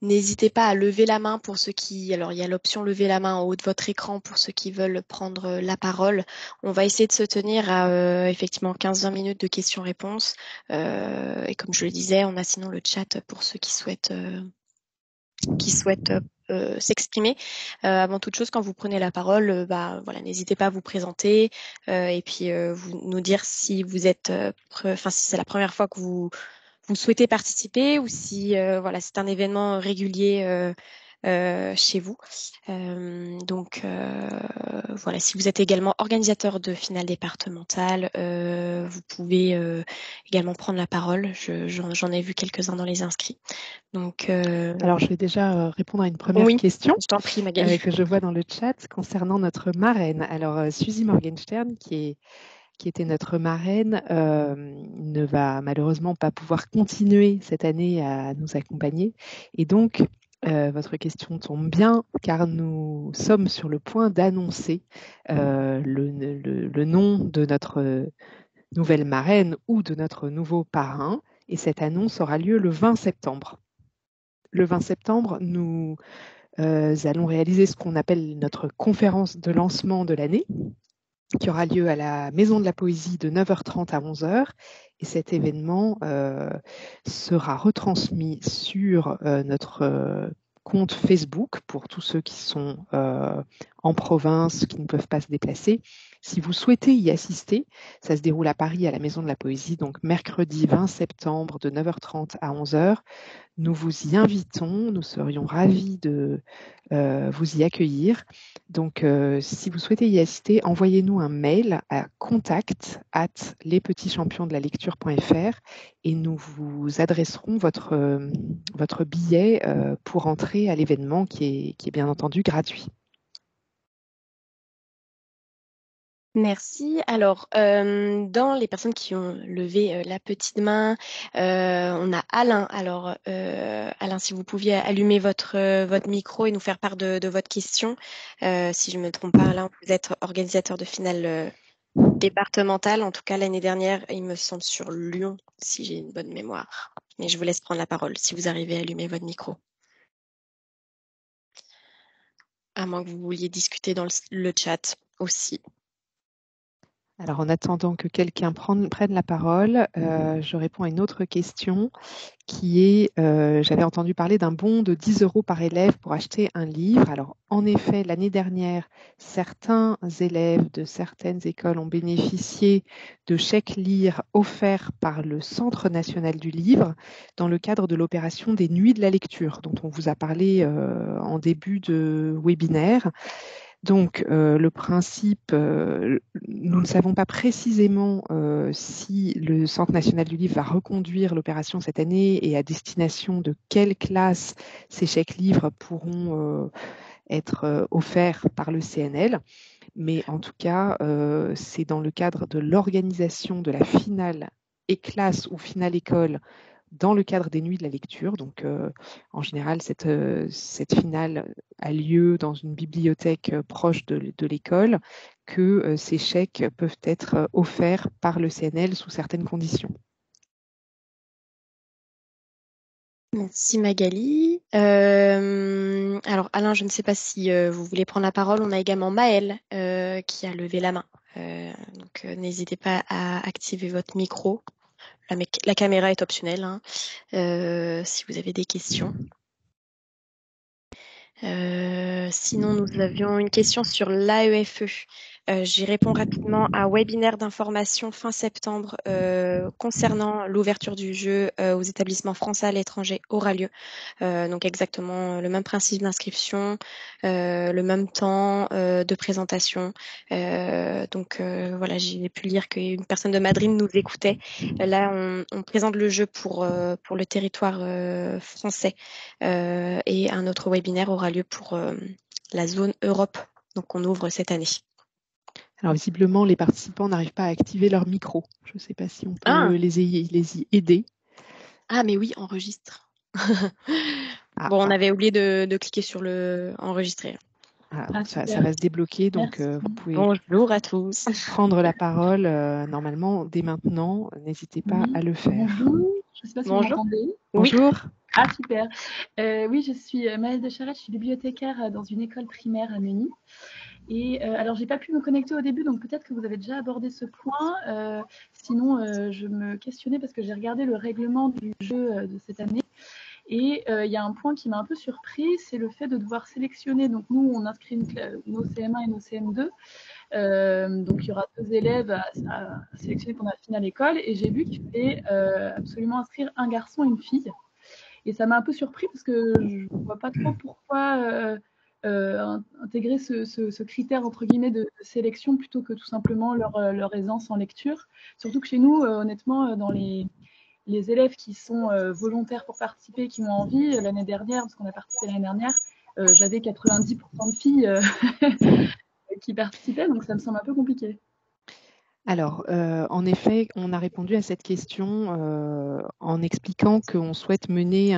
N'hésitez pas à lever la main pour ceux qui... Alors, il y a l'option lever la main en haut de votre écran pour ceux qui veulent prendre la parole. On va essayer de se tenir à effectivement 15-20 minutes de questions-réponses. Et comme je le disais, on a sinon le chat pour ceux qui souhaitent s'exprimer. Avant toute chose, quand vous prenez la parole, voilà, n'hésitez pas à vous présenter et puis nous dire si vous êtes, si c'est la première fois que vous souhaitez participer ou si voilà, c'est un événement régulier chez vous. Donc voilà, si vous êtes également organisateur de finale départementale, vous pouvez également prendre la parole. J'en ai vu quelques-uns dans les inscrits. Donc, Alors, je vais déjà répondre à une première question je t'en prie, Magali. que je vois dans le chat concernant notre marraine. Alors, Suzy Morgenstern, qui était notre marraine, ne va malheureusement pas pouvoir continuer cette année à nous accompagner. Et donc, votre question tombe bien, car nous sommes sur le point d'annoncer le nom de notre nouvelle marraine ou de notre nouveau parrain. Et cette annonce aura lieu le 20 septembre. Le 20 septembre, nous allons réaliser ce qu'on appelle notre conférence de lancement de l'année, qui aura lieu à la Maison de la Poésie de 9h30 à 11h. Et cet événement sera retransmis sur notre compte Facebook pour tous ceux qui sont en province, qui ne peuvent pas se déplacer. Si vous souhaitez y assister, ça se déroule à Paris à la Maison de la Poésie, donc mercredi 20 septembre de 9h30 à 11h. Nous vous y invitons, nous serions ravis de vous y accueillir. Donc, si vous souhaitez y assister, envoyez-nous un mail à contact@lespetitschampionsdelalecture.fr et nous vous adresserons votre billet pour entrer à l'événement qui est bien entendu gratuit. Merci. Alors, dans les personnes qui ont levé la petite main, on a Alain. Alors, Alain, si vous pouviez allumer votre micro et nous faire part de votre question. Si je ne me trompe pas, Alain, vous êtes organisateur de finale départementale. En tout cas, l'année dernière, il me semble sur Lyon, si j'ai une bonne mémoire. Mais je vous laisse prendre la parole si vous arrivez à allumer votre micro. À moins que vous vouliez discuter dans le chat aussi. Alors, en attendant que quelqu'un prenne la parole, je réponds à une autre question qui est, j'avais entendu parler d'un bon de 10 € par élève pour acheter un livre. Alors, en effet, l'année dernière, certains élèves de certaines écoles ont bénéficié de chèques lire offerts par le Centre national du livre dans le cadre de l'opération des Nuits de la lecture, dont on vous a parlé en début de webinaire. Donc, le principe, nous ne savons pas précisément si le Centre national du livre va reconduire l'opération cette année et à destination de quelle classe ces chèques livres pourront être offerts par le CNL. Mais en tout cas, c'est dans le cadre de l'organisation de la finale et classe ou finale école dans le cadre des Nuits de la lecture. Donc, en général, cette finale a lieu dans une bibliothèque proche de l'école, que ces chèques peuvent être offerts par le CNL sous certaines conditions. Merci Magali. Alors Alain, je ne sais pas si vous voulez prendre la parole. On a également Maëlle qui a levé la main. Donc n'hésitez pas à activer votre micro. La caméra est optionnelle hein, si vous avez des questions. Sinon, nous avions une question sur l'AEFE. J'y réponds rapidement. Un webinaire d'information fin septembre concernant l'ouverture du jeu aux établissements français à l'étranger aura lieu. Donc exactement le même principe d'inscription, le même temps de présentation. Donc voilà, j'ai pu lire qu'une personne de Madrid nous écoutait. Là, on présente le jeu pour le territoire français et un autre webinaire aura lieu pour la zone Europe. Donc on ouvre cette année. Alors visiblement, les participants n'arrivent pas à activer leur micro. Je ne sais pas si on peut les y aider. Ah mais oui, enregistre. On avait oublié de cliquer sur le enregistrer. Ça va se débloquer, donc vous pouvez Bonjour à tous. prendre la parole normalement dès maintenant. N'hésitez pas à le faire. Bonjour, je ne sais pas si vous m'entendez. Bonjour. Ah super. Oui, je suis Maëlle de Charette, je suis bibliothécaire dans une école primaire à Neuilly. Et alors, j'ai pas pu me connecter au début, donc peut-être que vous avez déjà abordé ce point. Sinon, je me questionnais parce que j'ai regardé le règlement du jeu de cette année. Et il y a un point qui m'a un peu surpris, c'est le fait de devoir sélectionner. Donc nous, on inscrit nos CM1 et nos CM2. Donc il y aura 2 élèves à sélectionner pour la finale école. Et j'ai vu qu'il fallait absolument inscrire un garçon et une fille. Et ça m'a un peu surpris parce que je ne vois pas trop pourquoi intégrer ce critère entre guillemets de sélection plutôt que tout simplement leur aisance en lecture. Surtout que chez nous, honnêtement, dans les élèves qui sont volontaires pour participer, qui ont envie, l'année dernière, parce qu'on a participé l'année dernière, j'avais 90% de filles qui participaient, donc ça me semble un peu compliqué. Alors, en effet, on a répondu à cette question en expliquant qu'on souhaite mener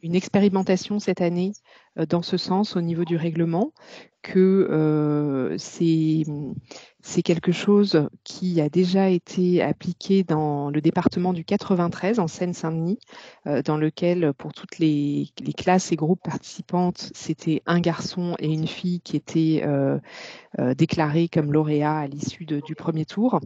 une expérimentation cette année dans ce sens au niveau du règlement, que c'est quelque chose qui a déjà été appliqué dans le département du 93 en Seine-Saint-Denis, dans lequel pour toutes les classes et groupes participantes, c'était un garçon et une fille qui étaient déclarés comme lauréats à l'issue du premier tour.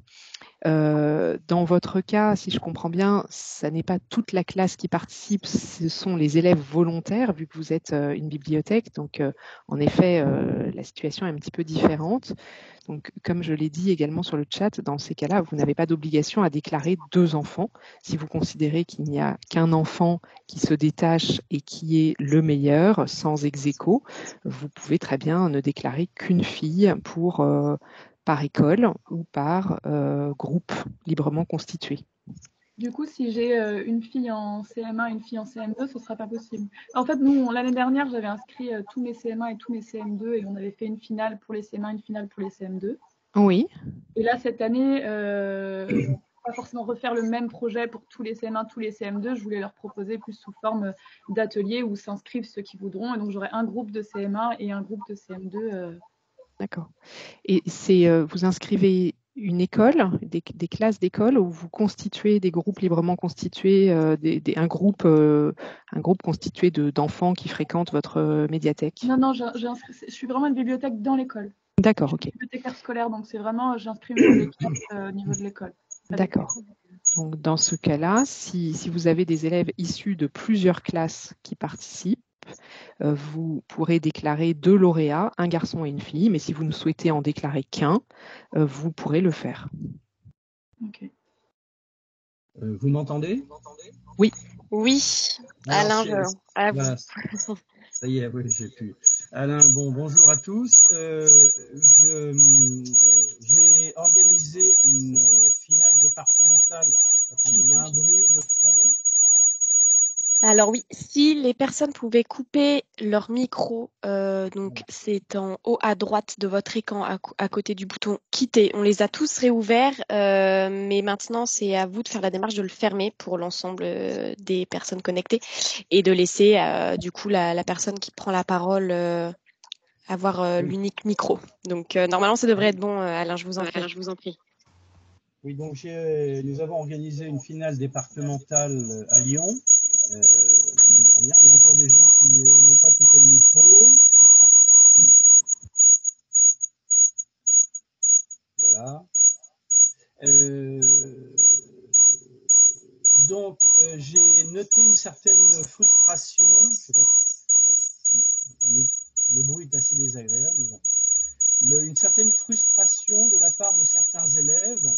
Dans votre cas, si je comprends bien, ça n'est pas toute la classe qui participe, ce sont les élèves volontaires, vu que vous êtes une bibliothèque. Donc, en effet, la situation est un petit peu différente. Donc, comme je l'ai dit également sur le chat, dans ces cas-là, vous n'avez pas d'obligation à déclarer 2 enfants. Si vous considérez qu'il n'y a qu'un enfant qui se détache et qui est le meilleur, sans ex aequo, vous pouvez très bien ne déclarer qu'une fille par école ou par groupe librement constitué. Du coup, si j'ai une fille en CM1 et une fille en CM2, ce ne sera pas possible. En fait, nous, l'année dernière, j'avais inscrit tous mes CM1 et tous mes CM2 et on avait fait une finale pour les CM1, une finale pour les CM2. Oui. Et là, cette année, je ne vais pas forcément refaire le même projet pour tous les CM1, tous les CM2. Je voulais leur proposer plus sous forme d'atelier où s'inscrivent ceux qui voudront. Et donc, j'aurai un groupe de CM1 et un groupe de CM2. D'accord. Et vous inscrivez une école, des classes d'école, où vous constituez des groupes librement constitués, un groupe constitué d'enfants qui fréquentent votre médiathèque? Non, je suis vraiment une bibliothèque dans l'école. D'accord, ok. Je suis bibliothécaire scolaire, donc c'est vraiment, j'inscris mes classes au niveau de l'école. D'accord. Donc, dans ce cas-là, si vous avez des élèves issus de plusieurs classes qui participent, vous pourrez déclarer 2 lauréats, un garçon et une fille, mais si vous ne souhaitez en déclarer qu'un, vous pourrez le faire. Ok. Vous m'entendez? Oui. Oui, Alors, Alain, à vous. voilà. Ça y est, oui, j'ai pu. Alain, bonjour à tous. J'ai organisé une finale départementale. Attendez, il y a un bruit de fond. Alors oui, si les personnes pouvaient couper leur micro, donc c'est en haut à droite de votre écran, à côté du bouton quitter. On les a tous réouverts, mais maintenant c'est à vous de faire la démarche de le fermer pour l'ensemble des personnes connectées et de laisser du coup la personne qui prend la parole avoir l'unique micro. Donc normalement ça devrait être bon, Alain, je vous en prie. Oui, donc nous avons organisé une finale départementale à Lyon l'année dernière. Il y a encore des gens qui n'ont pas coupé le micro. Voilà. Donc, j'ai noté une certaine frustration. Je sais pas si le bruit est assez désagréable, mais bon. Une certaine frustration de la part de certains élèves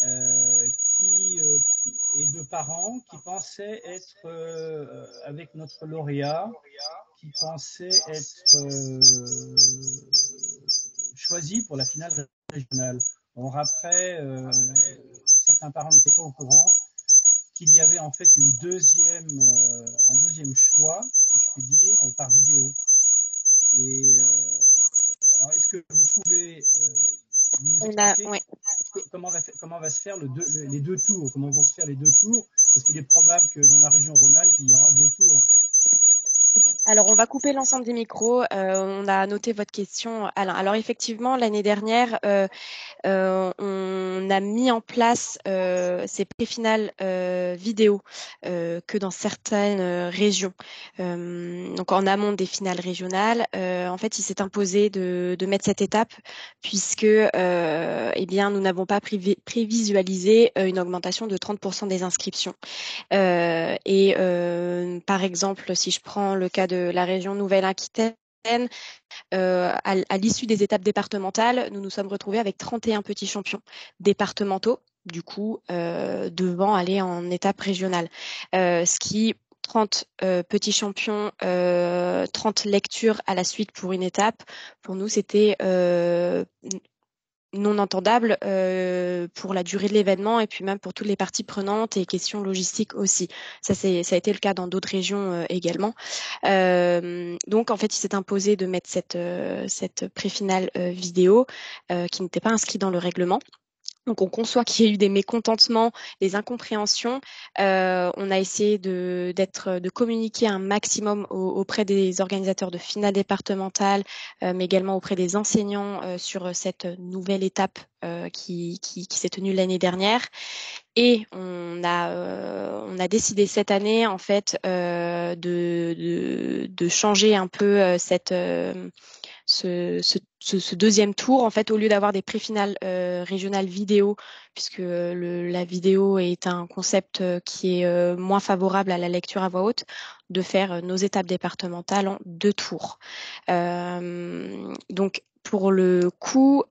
et de parents qui pensaient être avec notre lauréat, qui pensaient être choisis pour la finale régionale. Or après, certains parents n'étaient pas au courant qu'il y avait en fait un deuxième choix, si je puis dire, par vidéo. Et alors, est-ce que vous pouvez nous expliquer comment va se faire les 2 tours, comment vont se faire les 2 tours, parce qu'il est probable que dans la région Rhône-Alpes, il y aura 2 tours. Alors, on va couper l'ensemble des micros. On a noté votre question, Alain. Alors, effectivement, l'année dernière, on a mis en place ces pré-finales vidéo que dans certaines régions. Donc, en amont des finales régionales, en fait, il s'est imposé de mettre cette étape puisque eh bien, nous n'avons pas prévisualisé une augmentation de 30% des inscriptions. Par exemple, si je prends le cas de la région Nouvelle-Aquitaine, à l'issue des étapes départementales, nous nous sommes retrouvés avec 31 petits champions départementaux, du coup, devant aller en étape régionale. Ce qui 30 petits champions, 30 lectures à la suite pour une étape, pour nous, c'était non entendable pour la durée de l'événement et puis même pour toutes les parties prenantes et questions logistiques aussi. Ça a été le cas dans d'autres régions également. Donc en fait, il s'est imposé de mettre cette pré-finale vidéo qui n'était pas inscrite dans le règlement. Donc, on conçoit qu'il y a eu des mécontentements, des incompréhensions. On a essayé de communiquer un maximum auprès des organisateurs de finales départementales, mais également auprès des enseignants sur cette nouvelle étape qui s'est tenue l'année dernière. Et on a décidé cette année, en fait, de changer un peu ce deuxième tour, en fait, au lieu d'avoir des pré-finales régionales vidéo, puisque la vidéo est un concept qui est moins favorable à la lecture à voix haute, de faire nos étapes départementales en 2 tours. Donc, pour le coup,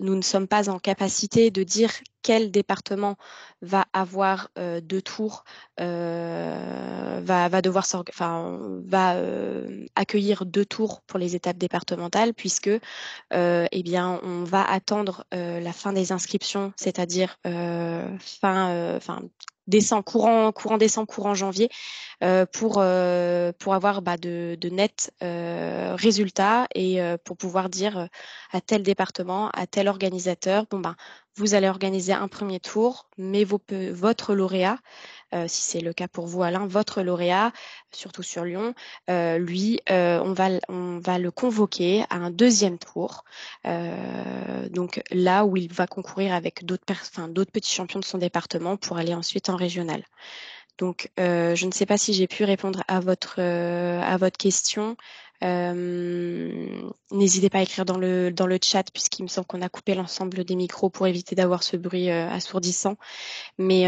nous ne sommes pas en capacité de dire quel département va avoir 2 tours, va devoir accueillir 2 tours pour les étapes départementales, puisque eh bien, on va attendre la fin des inscriptions, c'est-à-dire courant décembre, courant janvier, pour avoir de nets résultats et pour pouvoir dire à tel département, à tel organisateur, vous allez organiser un premier tour, mais votre lauréat, si c'est le cas pour vous, Alain, votre lauréat, surtout sur Lyon, lui, on va le convoquer à un deuxième tour. Donc là où il va concourir avec d'autres petits champions de son département pour aller ensuite en régional. Donc, je ne sais pas si j'ai pu répondre à votre question. N'hésitez pas à écrire dans le chat, puisqu'il me semble qu'on a coupé l'ensemble des micros pour éviter d'avoir ce bruit assourdissant. Mais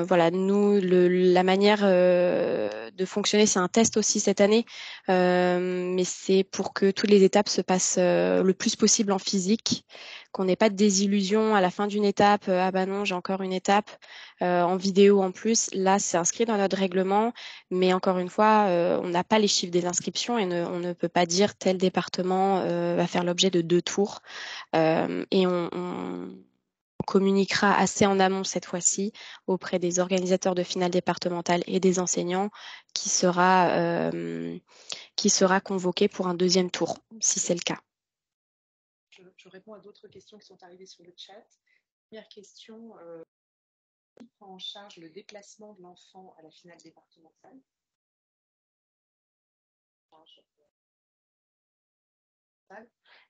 voilà, nous, la manière de fonctionner, c'est un test aussi cette année, mais c'est pour que toutes les étapes se passent le plus possible en physique, qu'on n'ait pas de désillusion à la fin d'une étape. Ah bah non, j'ai encore une étape en vidéo en plus. Là, c'est inscrit dans notre règlement, mais encore une fois, on n'a pas les chiffres des inscriptions et on ne peut pas dire tel département va faire l'objet de 2 tours. Et on communiquera assez en amont cette fois-ci auprès des organisateurs de finales départementales et des enseignants qui sera convoqué pour un deuxième tour, si c'est le cas. Je réponds à d'autres questions qui sont arrivées sur le chat. Première question, qui prend en charge le déplacement de l'enfant à la finale départementale?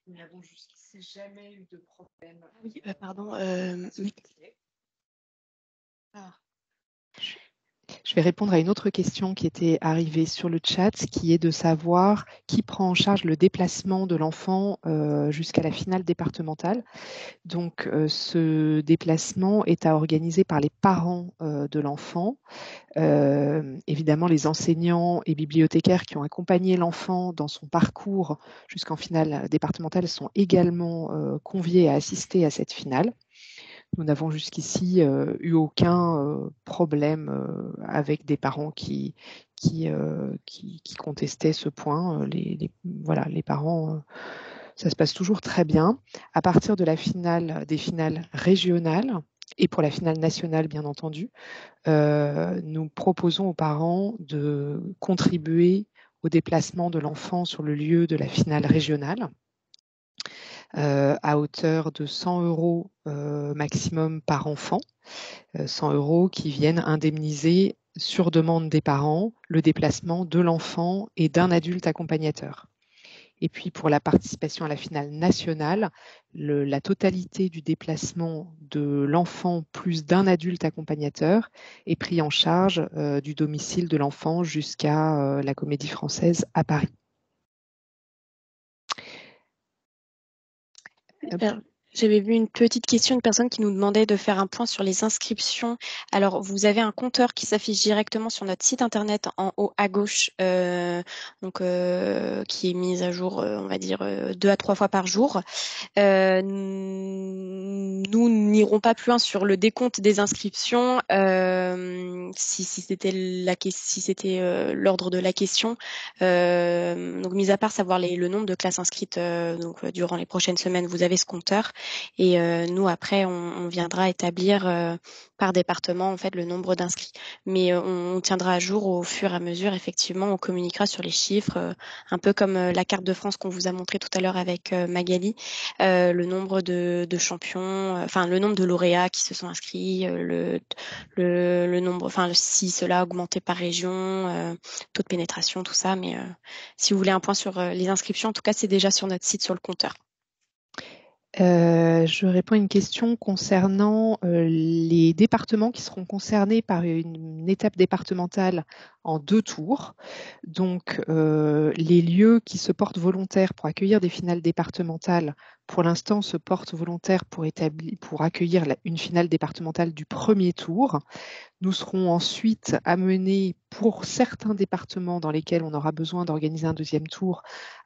Nous n'avons jusqu'ici jamais eu de problème. Oui, pardon. Je vais répondre à une autre question qui était arrivée sur le chat, qui est de savoir qui prend en charge le déplacement de l'enfant jusqu'à la finale départementale. Donc, ce déplacement est à organiser par les parents de l'enfant. Évidemment, les enseignants et bibliothécaires qui ont accompagné l'enfant dans son parcours jusqu'en finale départementale sont également conviés à assister à cette finale. Nous n'avons jusqu'ici eu aucun problème avec des parents qui contestaient ce point. Les parents, ça se passe toujours très bien. À partir de la finale, des finales régionales, et pour la finale nationale, bien entendu, nous proposons aux parents de contribuer au déplacement de l'enfant sur le lieu de la finale régionale, à hauteur de 100 € maximum par enfant, 100 € qui viennent indemniser sur demande des parents le déplacement de l'enfant et d'un adulte accompagnateur. Et puis pour la participation à la finale nationale, la totalité du déplacement de l'enfant plus d'un adulte accompagnateur est pris en charge du domicile de l'enfant jusqu'à la Comédie Française à Paris. J'avais vu une petite question, une personne qui nous demandait de faire un point sur les inscriptions. Alors, vous avez un compteur qui s'affiche directement sur notre site internet en haut à gauche, qui est mis à jour, on va dire, 2 à 3 fois par jour. Nous n'irons pas plus loin sur le décompte des inscriptions, si c'était l'ordre de la question. Donc, mis à part savoir le nombre de classes inscrites durant les prochaines semaines, vous avez ce compteur. Et nous, après, on viendra établir par département en fait le nombre d'inscrits. Mais on tiendra à jour au fur et à mesure. Effectivement, on communiquera sur les chiffres, un peu comme la carte de France qu'on vous a montré tout à l'heure avec Magali, le nombre de champions, enfin le nombre de lauréats qui se sont inscrits, le nombre, enfin si cela a augmenté par région, taux de pénétration, tout ça. Mais si vous voulez un point sur les inscriptions, en tout cas, c'est déjà sur notre site sur le compteur. Je réponds à une question concernant les départements qui seront concernés par une étape départementale en 2 tours. Donc, les lieux qui se portent volontaires pour accueillir des finales départementales, pour l'instant, se portent volontaires pour accueillir une finale départementale du premier tour. Nous serons ensuite amenés, pour certains départements dans lesquels on aura besoin d'organiser un 2e tour,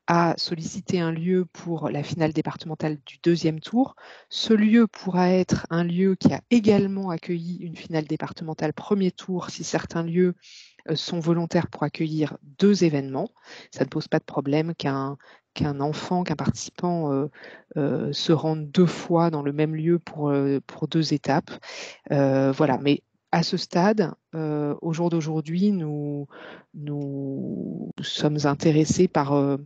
à solliciter un lieu pour la finale départementale du 2e tour. Ce lieu pourra être un lieu qui a également accueilli une finale départementale premier tour si certains lieux sont volontaires pour accueillir 2 événements. Ça ne pose pas de problème qu'un participant se rende 2 fois dans le même lieu pour 2 étapes. Voilà, mais à ce stade, au jour d'aujourd'hui, nous sommes intéressés par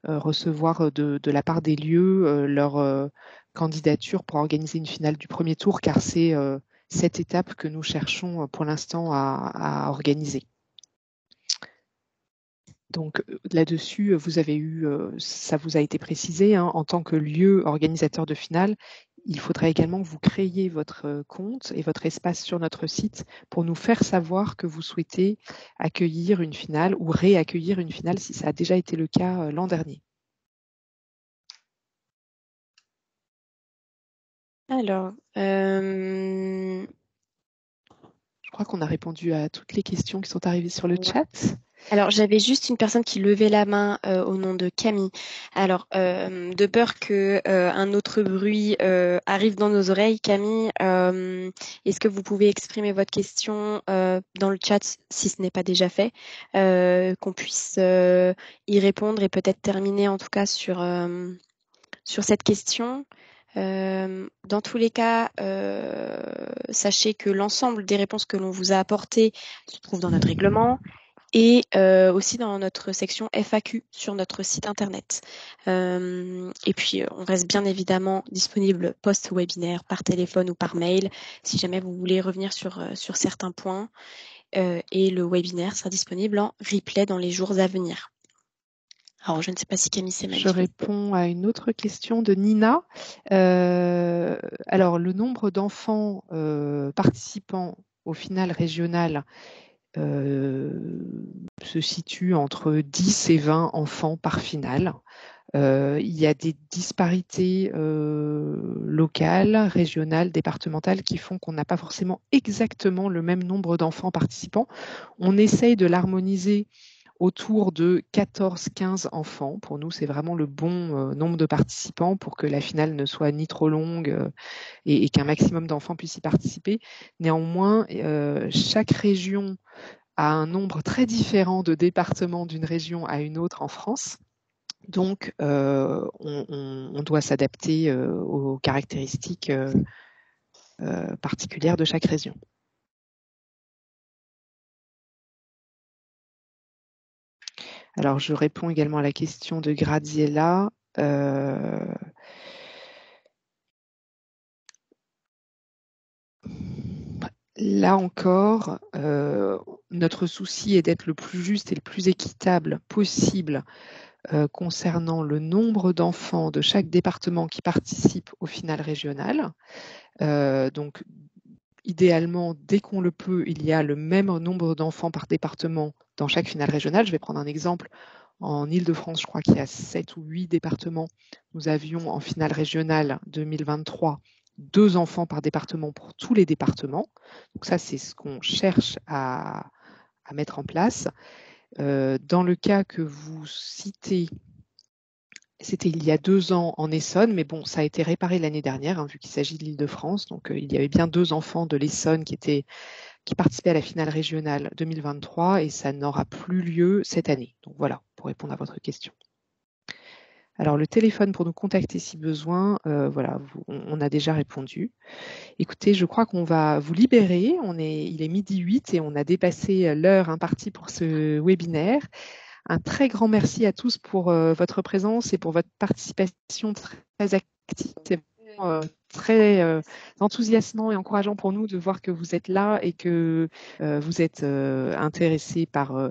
recevoir de la part des lieux leur candidature pour organiser une finale du premier tour, car c'est cette étape que nous cherchons pour l'instant à organiser. Donc là-dessus, vous avez eu, ça vous a été précisé, hein, en tant que lieu organisateur de finale, il faudra également que vous créiez votre compte et votre espace sur notre site pour nous faire savoir que vous souhaitez accueillir une finale ou réaccueillir une finale si ça a déjà été le cas l'an dernier. Alors, je crois qu'on a répondu à toutes les questions qui sont arrivées sur le chat. Alors, j'avais juste une personne qui levait la main au nom de Camille. Alors, de peur que un autre bruit arrive dans nos oreilles, Camille, est-ce que vous pouvez exprimer votre question dans le chat si ce n'est pas déjà fait, qu'on puisse y répondre et peut-être terminer en tout cas sur cette question. Dans tous les cas, sachez que l'ensemble des réponses que l'on vous a apportées se trouvent dans notre règlement et aussi dans notre section FAQ sur notre site internet. Et puis, on reste bien évidemment disponible post-webinaire, par téléphone ou par mail, si jamais vous voulez revenir sur certains points. Et le webinaire sera disponible en replay dans les jours à venir. Alors, je ne sais pas si Camille s'est manifestée. Je réponds à une autre question de Nina. Alors, le nombre d'enfants participants au final régional se situe entre 10 et 20 enfants par finale. Il y a des disparités locales, régionales, départementales qui font qu'on n'a pas forcément exactement le même nombre d'enfants participants. On essaye de l'harmoniser autour de 14-15 enfants. Pour nous, c'est vraiment le bon nombre de participants pour que la finale ne soit ni trop longue et qu'un maximum d'enfants puissent y participer. Néanmoins, chaque région a un nombre très différent de départements d'une région à une autre en France. Donc, on doit s'adapter aux caractéristiques particulières de chaque région. Alors, je réponds également à la question de Graziella. Là encore, notre souci est d'être le plus juste et le plus équitable possible concernant le nombre d'enfants de chaque département qui participent au final régional. Donc, idéalement, dès qu'on le peut, il y a le même nombre d'enfants par département dans chaque finale régionale. Je vais prendre un exemple. En Île-de-France, je crois qu'il y a 7 ou 8 départements. Nous avions en finale régionale 2023 2 enfants par département pour tous les départements. Donc ça, c'est ce qu'on cherche à mettre en place. Dans le cas que vous citez, c'était il y a 2 ans en Essonne, mais bon, ça a été réparé l'année dernière, hein, vu qu'il s'agit de l'Île-de-France. Donc, il y avait bien 2 enfants de l'Essonne qui participaient à la finale régionale 2023 et ça n'aura plus lieu cette année. Donc voilà, pour répondre à votre question. Alors, le téléphone pour nous contacter si besoin, voilà, on a déjà répondu. Écoutez, je crois qu'on va vous libérer. Il est 12h08 et on a dépassé l'heure impartie pour ce webinaire. Un très grand merci à tous pour votre présence et pour votre participation très active. C'est vraiment très enthousiasmant et encourageant pour nous de voir que vous êtes là et que vous êtes intéressés par